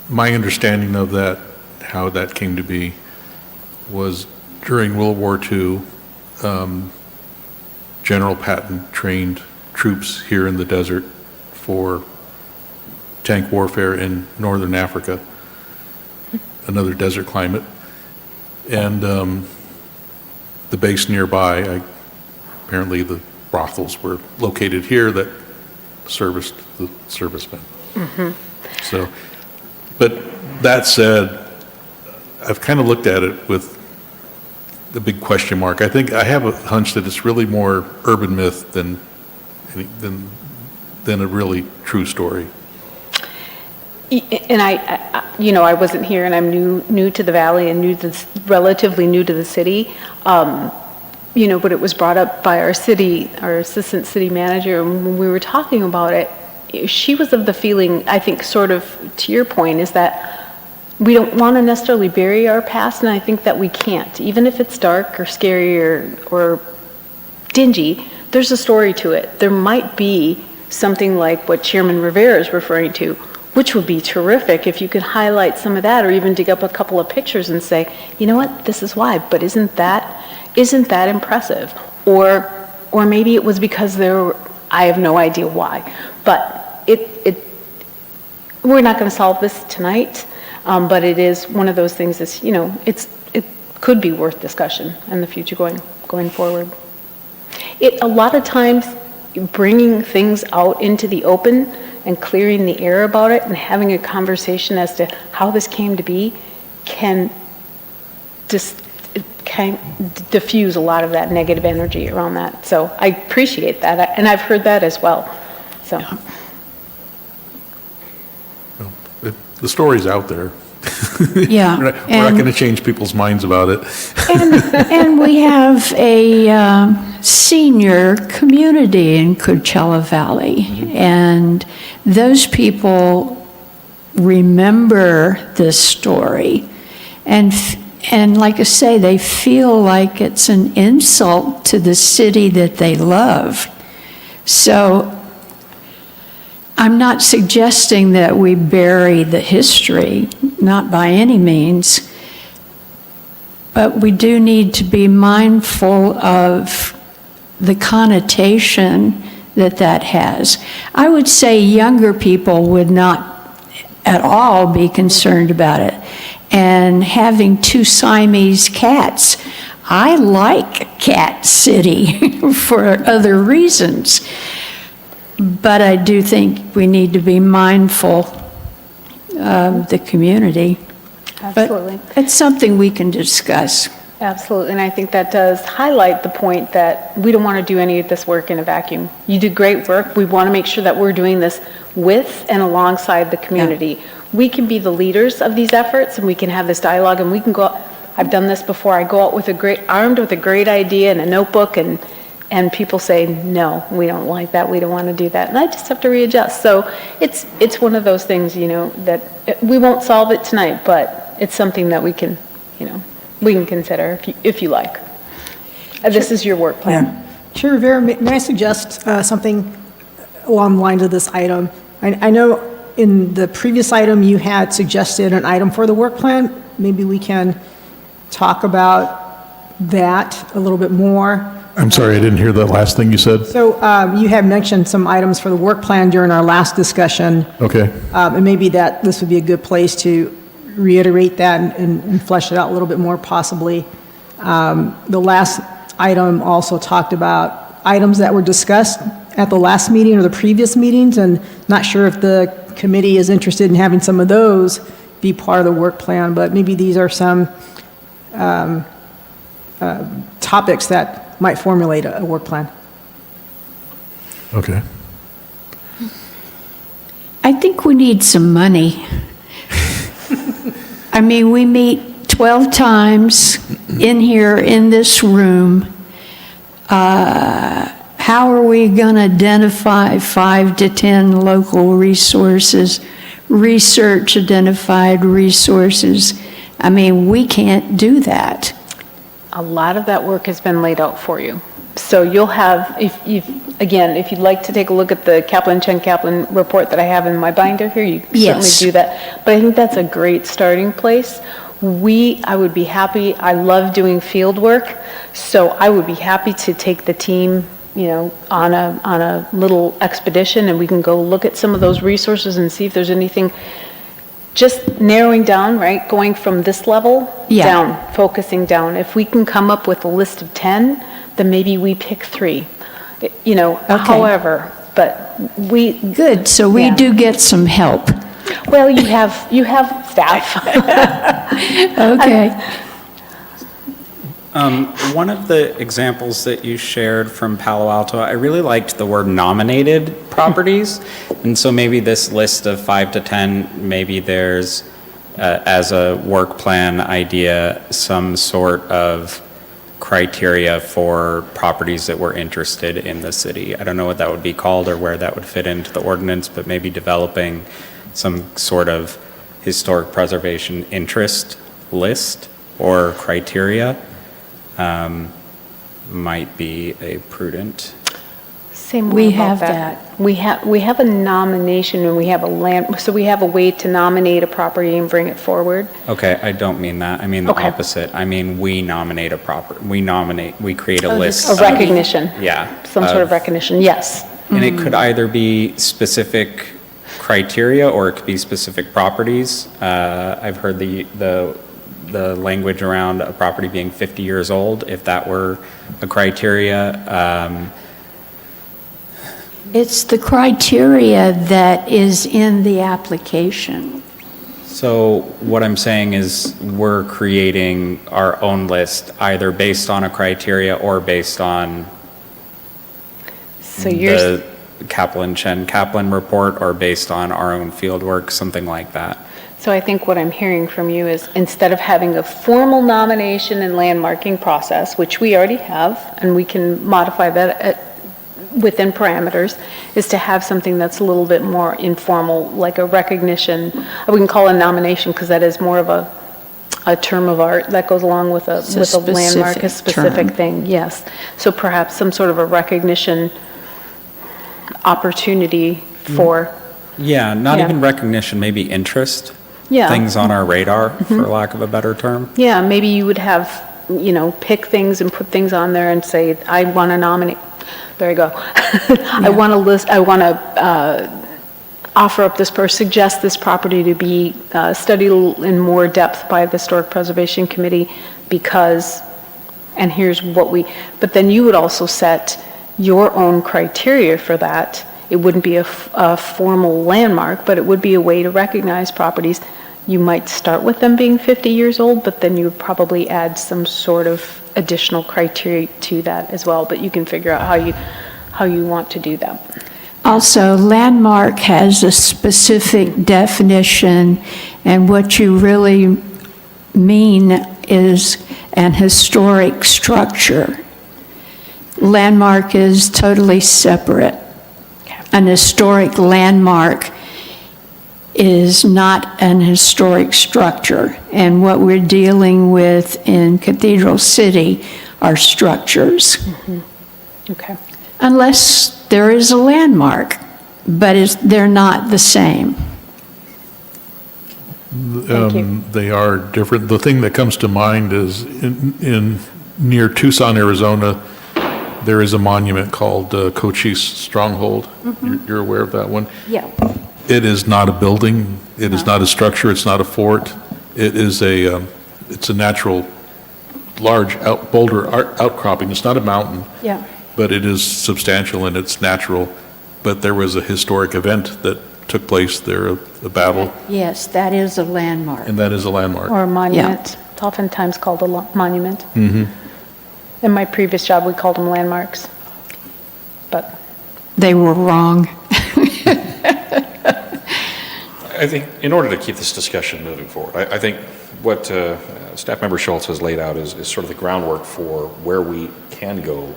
my understanding of that, how that came to be, was during World War II, General Patton trained troops here in the desert for tank warfare in northern Africa, another desert climate. And the base nearby, apparently the brothels were located here that serviced the servicemen. So, but that said, I've kind of looked at it with the big question mark. I think I have a hunch that it's really more urban myth than a really true story. And I wasn't here, and I'm new to the valley and relatively new to the city. But it was brought up by our assistant city manager, and when we were talking about it, she was of the feeling, I think, sort of to your point, is that we don't want to necessarily bury our past, and I think that we can't. Even if it's dark or scary or dingy, there's a story to it. There might be something like what Chairman Rivera is referring to, which would be terrific if you could highlight some of that, or even dig up a couple of pictures and say, you know what, this is why, but isn't that impressive? Or maybe it was because I have no idea why. But we're not going to solve this tonight, but it is one of those things that's, it could be worth discussion in the future going forward. A lot of times, bringing things out into the open and clearing the air about it and having a conversation as to how this came to be can diffuse a lot of that negative energy around that. So I appreciate that, and I've heard that as well. So The story's out there. Yeah. We're not going to change people's minds about it. And we have a senior community in Coachella Valley, and those people remember this story, and like I say, they feel like it's an insult to the city that they love. So I'm not suggesting that we bury the history, not by any means, but we do need to be mindful of the connotation that has. I would say younger people would not at all be concerned about it. And having 2 Siamese cats, I like Cat City for other reasons. But I do think we need to be mindful of the community. Absolutely. But it's something we can discuss. Absolutely, and I think that does highlight the point that we don't want to do any of this work in a vacuum. You do great work. We want to make sure that we're doing this with and alongside the community. We can be the leaders of these efforts, and we can have this dialogue, and we can go, I've done this before, I go out with armed with a great idea and a notebook, and people say, no, we don't like that, we don't want to do that, and I just have to readjust. So it's one of those things, that we won't solve it tonight, but it's something that we can, we can consider if you like. This is your work plan. Chair Rivera, may I suggest something along the lines of this item? I know in the previous item you had suggested an item for the work plan. Maybe we can talk about that a little bit more. I'm sorry, I didn't hear that last thing you said. So you had mentioned some items for the work plan during our last discussion. Okay. And maybe that this would be a good place to reiterate that and flesh it out a little bit more possibly. The last item also talked about items that were discussed at the last meeting or the previous meetings, and not sure if the committee is interested in having some of those be part of the work plan, but maybe these are some topics that might formulate a work plan. Okay. I think we need some money. I mean, we meet 12 times in here, in this room. How are we going to identify 5 to 10 local resources, research identified resources? I mean, we can't do that. A lot of that work has been laid out for you. So you'll have, if you'd like to take a look at the Chen Kaplan report that I have in my binder here, you can certainly Yes. do that. But I think that's a great starting place. I would be happy, I love doing field work, so I would be happy to take the team, on a little expedition, and we can go look at some of those resources and see if there's anything, just narrowing down, right, going from this level Yeah. down, focusing down. If we can come up with a list of 10, then maybe we pick 3, however, but Good, so we Yeah. do get some help. well, you have staff. Okay. One of the examples that you shared from Palo Alto, I really liked the word nominated properties. And so maybe this list of 5 to 10, maybe there's, as a work plan idea, some sort of criteria for properties that we're interested in the city. I don't know what that would be called or where that would fit into the ordinance, but maybe developing some sort of historic preservation interest list or criteria might be a prudent. Say more We about have that. We have a nomination and we have so we have a way to nominate a property and bring it forward. Okay, I don't mean that. I mean the Okay. opposite. I mean, we nominate a property. We create a list. A recognition. Yeah. Some sort of recognition, yes. And it could either be specific criteria or it could be specific properties. I've heard the language around a property being 50 years old, if that were a criteria. It's the criteria that is in the application. So what I'm saying is we're creating our own list, either based on a criteria or based on So you're, the Chen Kaplan report or based on our own field work, something like that. so I think what I'm hearing from you is instead of having a formal nomination and landmarking process, which we already have, and we can modify that within parameters, is to have something that's a little bit more informal, like a recognition. We can call it a nomination because that is more of a term of art that goes along with a landmark, a specific specific term. thing, yes. So perhaps some sort of a recognition opportunity for, Yeah, not Yeah. even recognition, maybe interest. Yeah. Things on our radar, for lack of a better term. yeah, maybe you would have, pick things and put things on there and say, I want to nominate, there you go. I want to list, I want to offer up this, or suggest this property to be studied in more depth by the Historic Preservation Committee because, and here's what but then you would also set your own criteria for that. It wouldn't be a formal landmark, but it would be a way to recognize properties. You might start with them being 50 years old, but then you would probably add some sort of additional criteria to that as well, but you can figure out how you want to do that. Also, landmark has a specific definition, and what you really mean is an historic structure. Landmark is totally separate. An historic landmark is not an historic structure, and what we're dealing with in Cathedral City are structures. Okay. Unless there is a landmark, but they're not the same. Thank you. They are different. The thing that comes to mind is in near Tucson, Arizona, there is a monument called Cochise Stronghold. You're aware of that one? Yeah. It is not a building. It is not a structure. It's not a fort. It is it's a natural, large boulder outcropping. It's not a mountain. Yeah. But it is substantial and it's natural. But there was a historic event that took place there, a battle, Yes, that is a landmark. and that is a landmark. Or a monument. It's oftentimes called a monument. In my previous job, we called them landmarks. But They were wrong. I think in order to keep this discussion moving forward, I think what Staff Member Schultz has laid out is sort of the groundwork for where we can go.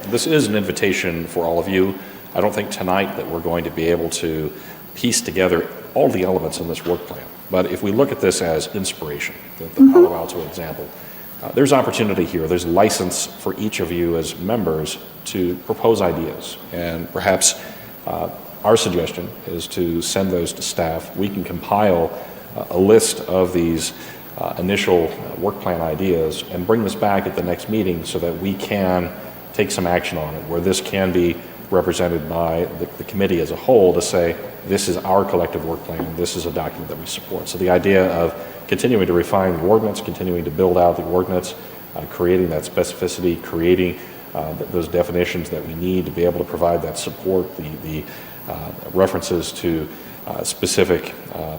This is an invitation for all of you. I don't think tonight that we're going to be able to piece together all the elements in this work plan. But if we look at this as inspiration, the Palo Alto example, there's opportunity here. There's license for each of you as members to propose ideas. And perhaps our suggestion is to send those to staff. We can compile a list of these initial work plan ideas and bring this back at the next meeting so that we can take some action on it, where this can be represented by the committee as a whole to say, this is our collective work plan, this is a document that we support. So the idea of continuing to refine the ordinance, continuing to build out the ordinance, creating that specificity, creating those definitions that we need to be able to provide that support, the references to specific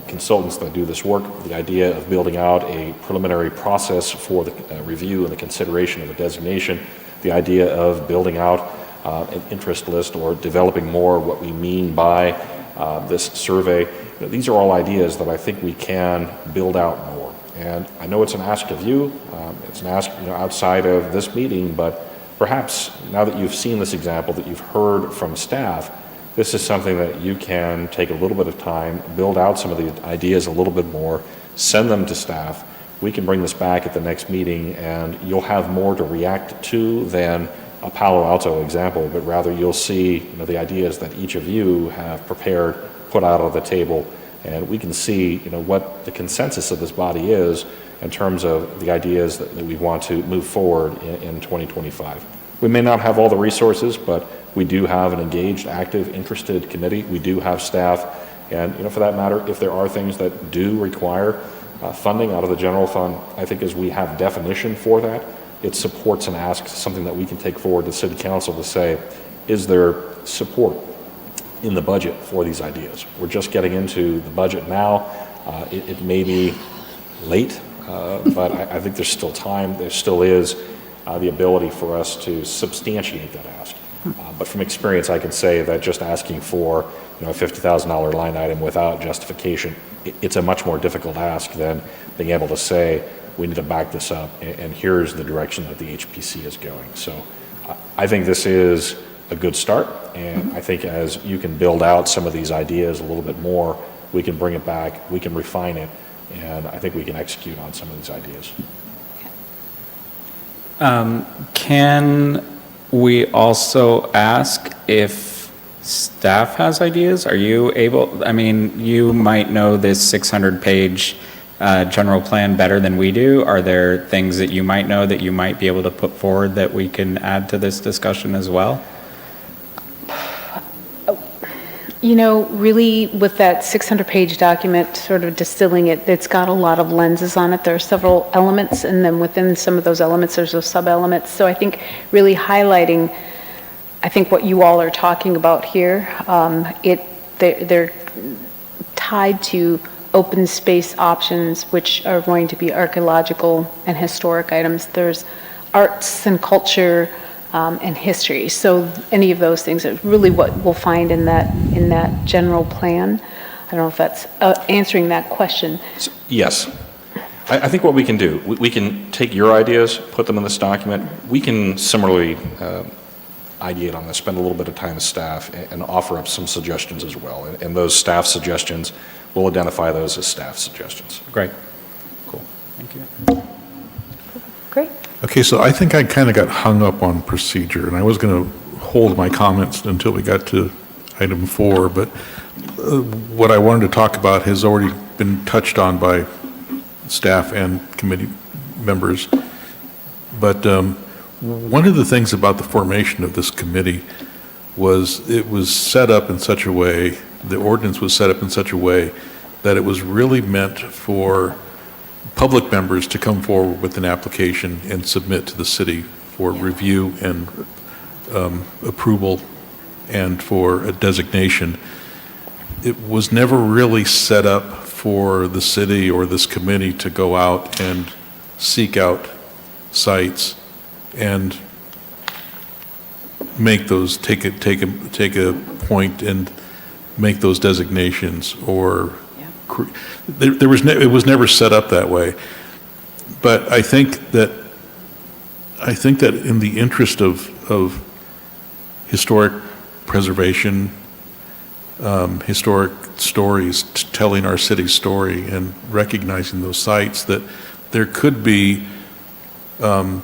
consultants that do this work, the idea of building out a preliminary process for the review and the consideration of a designation, the idea of building out an interest list or developing more what we mean by this survey. These are all ideas that I think we can build out more. And I know it's an ask of you, it's an ask outside of this meeting, but perhaps now that you've seen this example, that you've heard from staff, this is something that you can take a little bit of time, build out some of the ideas a little bit more, send them to staff. We can bring this back at the next meeting and you'll have more to react to than a Palo Alto example, but rather you'll see the ideas that each of you have prepared, put out on the table, and we can see what the consensus of this body is in terms of the ideas that we want to move forward in 2025. We may not have all the resources, but we do have an engaged, active, interested committee. We do have staff, and for that matter, if there are things that do require funding out of the general fund, I think as we have definition for that, it supports and asks something that we can take forward to City Council to say, is there support in the budget for these ideas? We're just getting into the budget now. It may be late, but I think there's still time. There still is the ability for us to substantiate that ask. But from experience, I can say that just asking for a $50,000 line item without justification, it's a much more difficult ask than being able to say, we need to back this up, and here's the direction that the HPC is going. So I think this is a good start, and I think as you can build out some of these ideas a little bit more, we can bring it back, we can refine it, and I think we can execute on some of these ideas. Can we also ask if staff has ideas? Are you able, you might know this 600-page general plan better than we do. Are there things that you might know that you might be able to put forward that we can add to this discussion as well? You know, really, with that 600-page document, sort of distilling it, it's got a lot of lenses on it. There are several elements, and then within some of those elements, there's those sub-elements. So I think really highlighting, I think what you all are talking about here, they're tied to open space options, which are going to be archaeological and historic items. There's arts and culture, and history. So any of those things are really what we'll find in that general plan. I don't know if that's answering that question. Yes. I think what we can do, we can take your ideas, put them in this document. We can similarly ideate on this, spend a little bit of time as staff, and offer up some suggestions as well. And those staff suggestions, we'll identify those as staff suggestions. Great. Cool. Thank you. Great. Okay, so I think I kind of got hung up on procedure, and I was going to hold my comments until we got to item 4, but what I wanted to talk about has already been touched on by staff and committee members. But one of the things about the formation of this committee was it was set up in such a way, the ordinance was set up in such a way that it was really meant for public members to come forward with an application and submit to the city for review and approval and for a designation. It was never really set up for the city or this committee to go out and seek out sites and make those, take a point and make those designations, or it was never set up that way. But I think that in the interest of historic preservation, historic stories, telling our city's story and recognizing those sites, that there could be a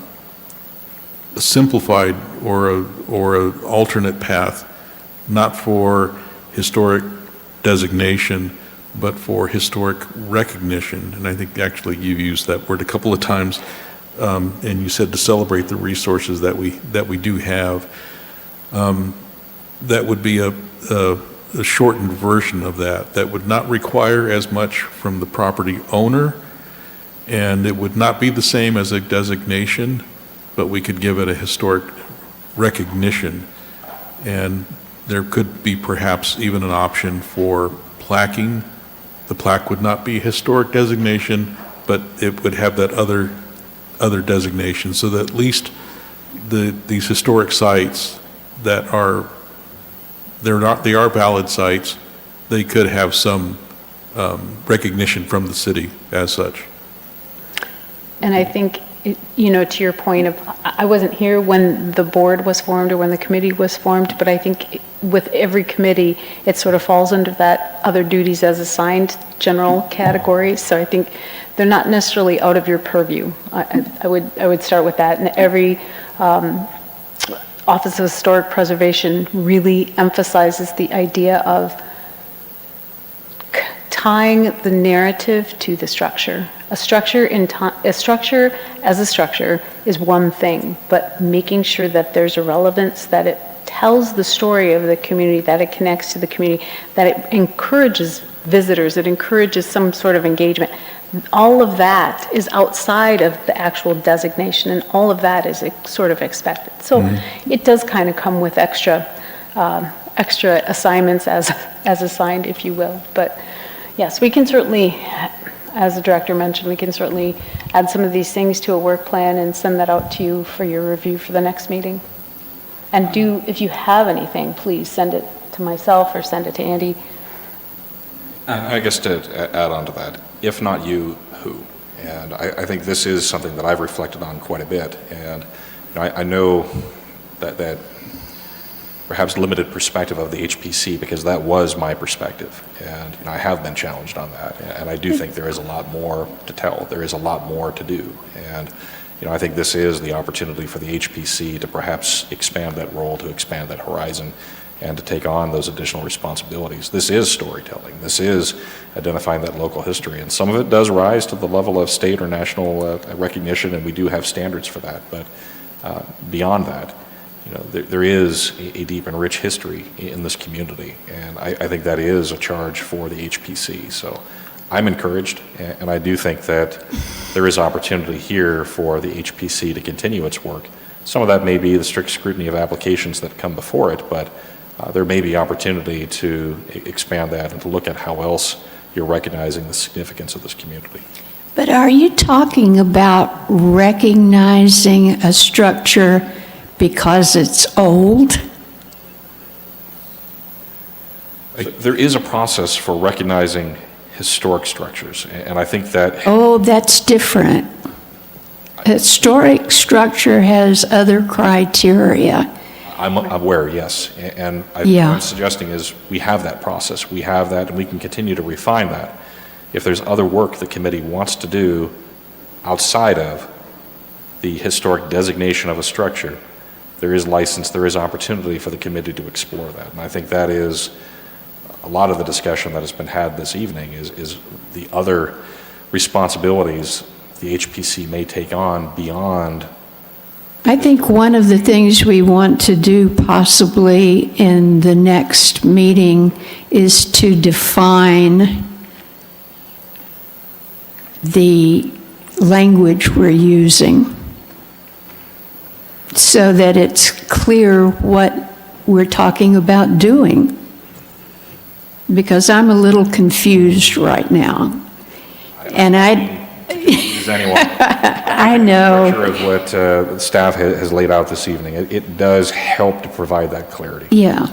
simplified or a alternate path, not for historic designation, but for historic recognition. And I think actually you've used that word a couple of times, and you said to celebrate the resources that we do have. That would be a shortened version of that would not require as much from the property owner, and it would not be the same as a designation, but we could give it a historic recognition. And there could be perhaps even an option for plaquing. The plaque would not be a historic designation, but it would have that other designation, so that at least these historic sites that they are valid sites, they could have some recognition from the city as such. And I think, to your point of, I wasn't here when the board was formed or when the committee was formed, but I think with every committee, it sort of falls under that other duties as assigned general category. So I think they're not necessarily out of your purview. I would start with that. And every Office of Historic Preservation really emphasizes the idea of tying the narrative to the structure. A structure as a structure is one thing, but making sure that there's a relevance, that it tells the story of the community, that it connects to the community, that it encourages visitors, it encourages some sort of engagement. All of that is outside of the actual designation, and all of that is sort of expected. So it does kind of come with extra assignments as assigned, if you will. But yes, we can certainly, as the director mentioned, we can certainly add some of these things to a work plan and send that out to you for your review for the next meeting. And if you have anything, please send it to myself or send it to Andy. I guess to add on to that, if not you, who? And I think this is something that I've reflected on quite a bit. And I know that perhaps limited perspective of the HPC, because that was my perspective. And I have been challenged on that. And I do think there is a lot more to tell. There is a lot more to do. And I think this is the opportunity for the HPC to perhaps expand that role, to expand that horizon, and to take on those additional responsibilities. This is storytelling. This is identifying that local history. And some of it does rise to the level of state or national recognition, and we do have standards for that. But beyond that, there is a deep and rich history in this community, and I think that is a charge for the HPC. So I'm encouraged, and I do think that there is opportunity here for the HPC to continue its work. Some of that may be the strict scrutiny of applications that come before it, but there may be opportunity to expand that and to look at how else you're recognizing the significance of this community. But are you talking about recognizing a structure because it's old? There is a process for recognizing historic structures, and I think that Oh, that's different. Historic structure has other criteria. I'm aware, yes, and what Yeah. I'm suggesting is we have that process, we have that, and we can continue to refine that. If there's other work the committee wants to do outside of the historic designation of a structure, there is license, there is opportunity for the committee to explore that. And I think that is a lot of the discussion that has been had this evening is the other responsibilities the HPC may take on beyond. I think one of the things we want to do possibly in the next meeting is to define the language we're using so that it's clear what we're talking about doing. Because I'm a little confused right now. And Does anyone? I know. Picture of what the staff has laid out this evening. It does help to provide that clarity. Yeah.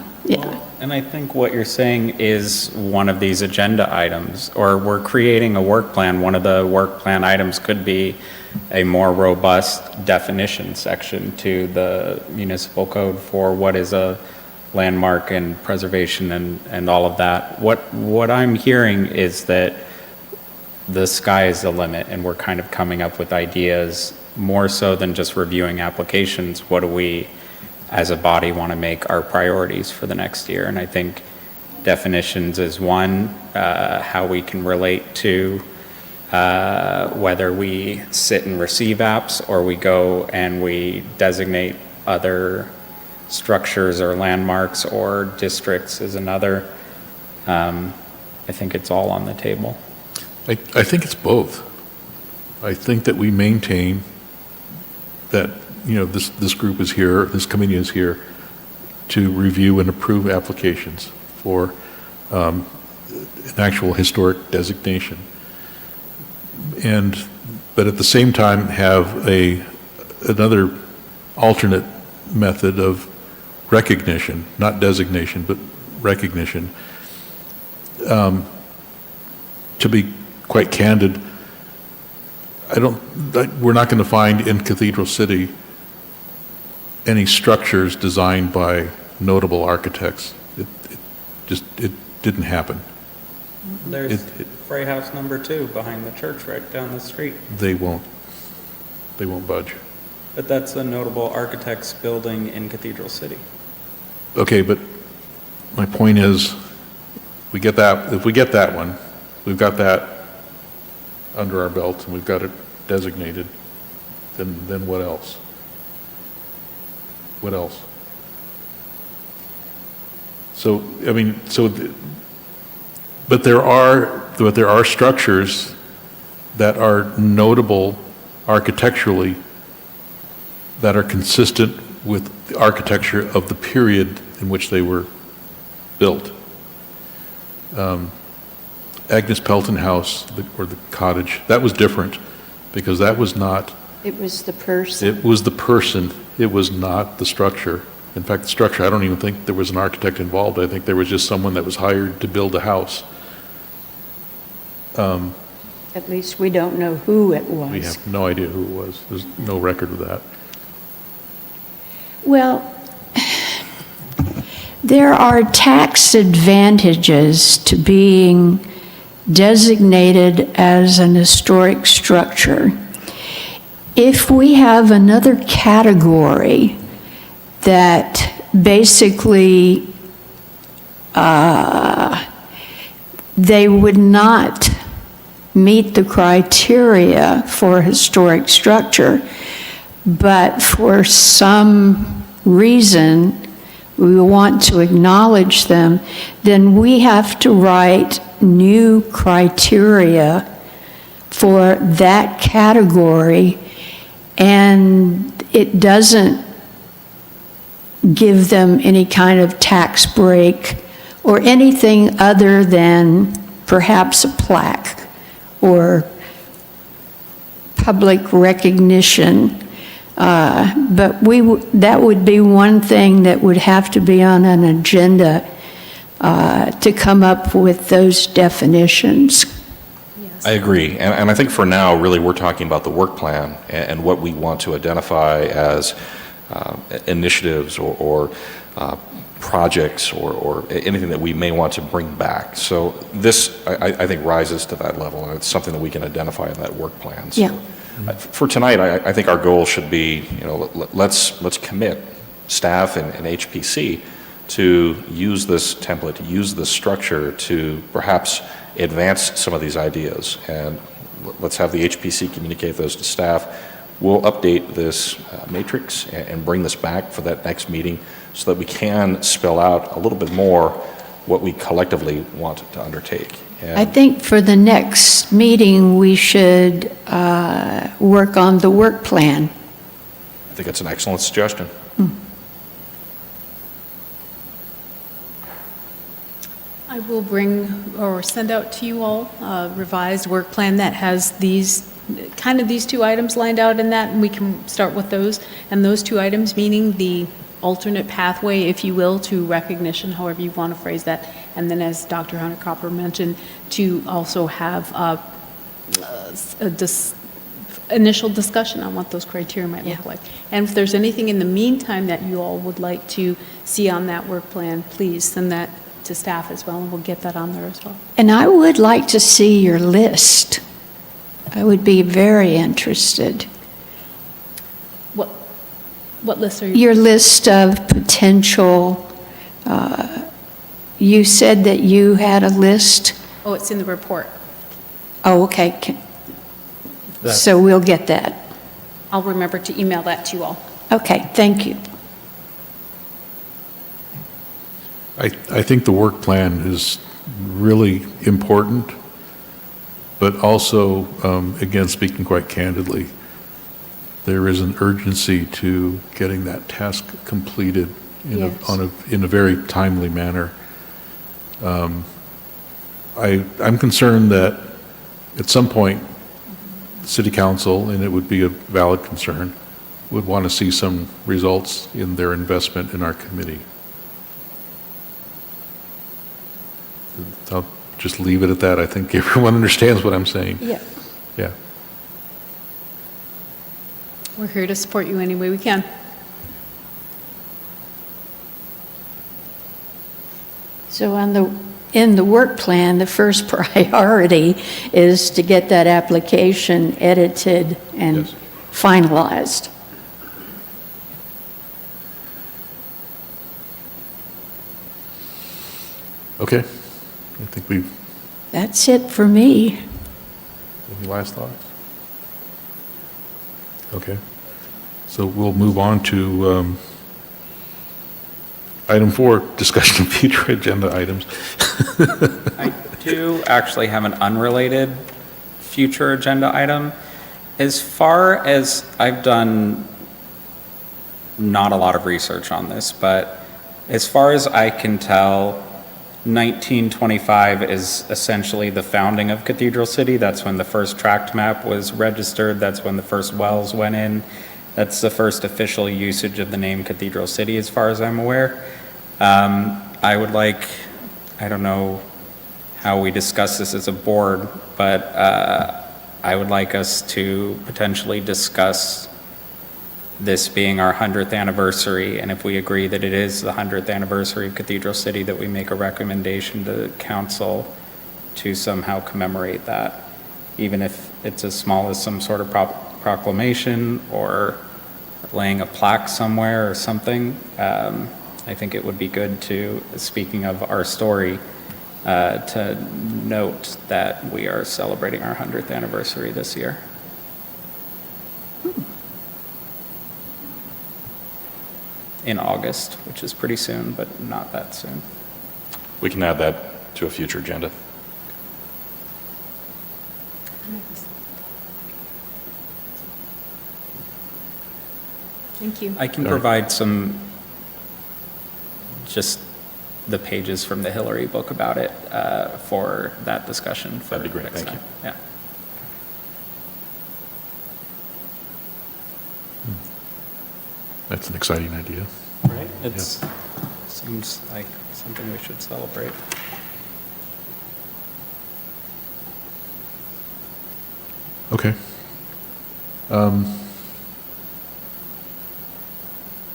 And I think what you're saying is one of these agenda items, or we're creating a work plan. One of the work plan items could be a more robust definition section to the municipal code for what is a landmark and preservation and all of that. What I'm hearing is that the sky is the limit, and we're kind of coming up with ideas more so than just reviewing applications. What do we, as a body, want to make our priorities for the next year? And I think definitions is one, how we can relate to whether we sit and receive apps or we go and we designate other structures or landmarks or districts is another. I think it's all on the table. I think it's both. I think that we maintain that, this group is here, this committee is here to review and approve applications for an actual historic designation. But at the same time have another alternate method of recognition, not designation, but recognition. To be quite candid, we're not going to find in Cathedral City any structures designed by notable architects. It didn't happen. There's Frey House number 2 behind the church right down the street. They won't budge. But that's a notable architect's building in Cathedral City. Okay, but my point is, if we get that one, we've got that under our belt and we've got it designated, then what else? What else? So, but there are structures that are notable architecturally that are consistent with the architecture of the period in which they were built. Agnes Pelton House, or the cottage, that was different because that was not. It was the person. It was the person. It was not the structure. In fact, the structure, I don't even think there was an architect involved. I think there was just someone that was hired to build a house. At least we don't know who it was. We have no idea who it was. There's no record of that. Well, there are tax advantages to being designated as an historic structure. If we have another category that basically they would not meet the criteria for a historic structure, but for some reason we want to acknowledge them, then we have to write new criteria for that category, and it doesn't give them any kind of tax break or anything other than perhaps a plaque or public recognition. But that would be one thing that would have to be on an agenda to come up with those definitions. I agree, and I think for now, really, we're talking about the work plan and what we want to identify as initiatives or projects or anything that we may want to bring back. So this, I think, rises to that level, and it's something that we can identify in that work plan. So, Yeah. For tonight, I think our goal should be, let's commit staff and HPC to use this template, to use this structure to perhaps advance some of these ideas. And let's have the HPC communicate those to staff. We'll update this matrix and bring this back for that next meeting so that we can spell out a little bit more what we collectively want to undertake. And I think for the next meeting, we should work on the work plan. I think that's an excellent suggestion. I will bring or send out to you all a revised work plan that has these two items lined out in that, and we can start with those. And those two items, meaning the alternate pathway, if you will, to recognition, however you want to phrase that. And then, as Dr. Hunter Copper mentioned, to also have initial discussion on what those criteria might look like. And if there's anything in the meantime that you all would like to see on that work plan, please send that to staff as well, and we'll get that on there as well. And I would like to see your list. I would be very interested. What list are you? Your list of potential, you said that you had a list. Oh, it's in the report. Oh, okay. So we'll get that. I'll remember to email that to you all. Okay, thank you. I think the work plan is really important, but also, again, speaking quite candidly, there is an urgency to getting that task completed in a very timely manner. I'm concerned that at some point, City Council, and it would be a valid concern, would want to see some results in their investment in our committee. I'll just leave it at that. I think everyone understands what I'm saying. Yeah. Yeah. We're here to support you any way we can. So in the work plan, the first priority is to get that application edited and Yes. finalized. Okay. I think we've, That's it for me. any last thoughts? Okay. So we'll move on to item 4, discussion of future agenda items. I do actually have an unrelated future agenda item. As far as I've done not a lot of research on this, but as far as I can tell, 1925 is essentially the founding of Cathedral City. That's when the first tract map was registered. That's when the first wells went in. That's the first official usage of the name Cathedral City, as far as I'm aware. I would like, I don't know how we discuss this as a board, but I would like us to potentially discuss this being our 100th anniversary, and if we agree that it is the 100th anniversary of Cathedral City, that we make a recommendation to council to somehow commemorate that, even if it's as small as some sort of proclamation or laying a plaque somewhere or something. I think it would be good to, speaking of our story, to note that we are celebrating our 100th anniversary this year. in August, which is pretty soon, but not that soon. We can add that to a future agenda. Thank you. I can provide just the pages from the Hillary book about it for that discussion. For That'd be great, next thank you. time. Yeah. That's an exciting idea. Right? It's, seems like something we should celebrate. Okay.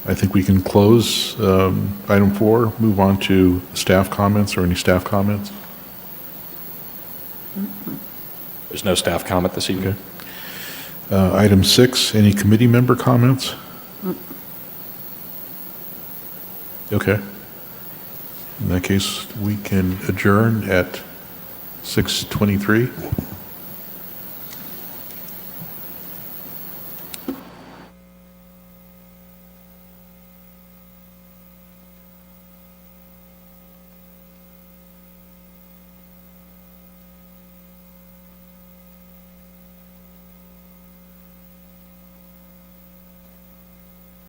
I think we can close item 4, move on to staff comments or any staff comments. There's no staff comment this evening? Okay. Item 6, any committee member comments? Okay. In that case, we can adjourn at 6:23.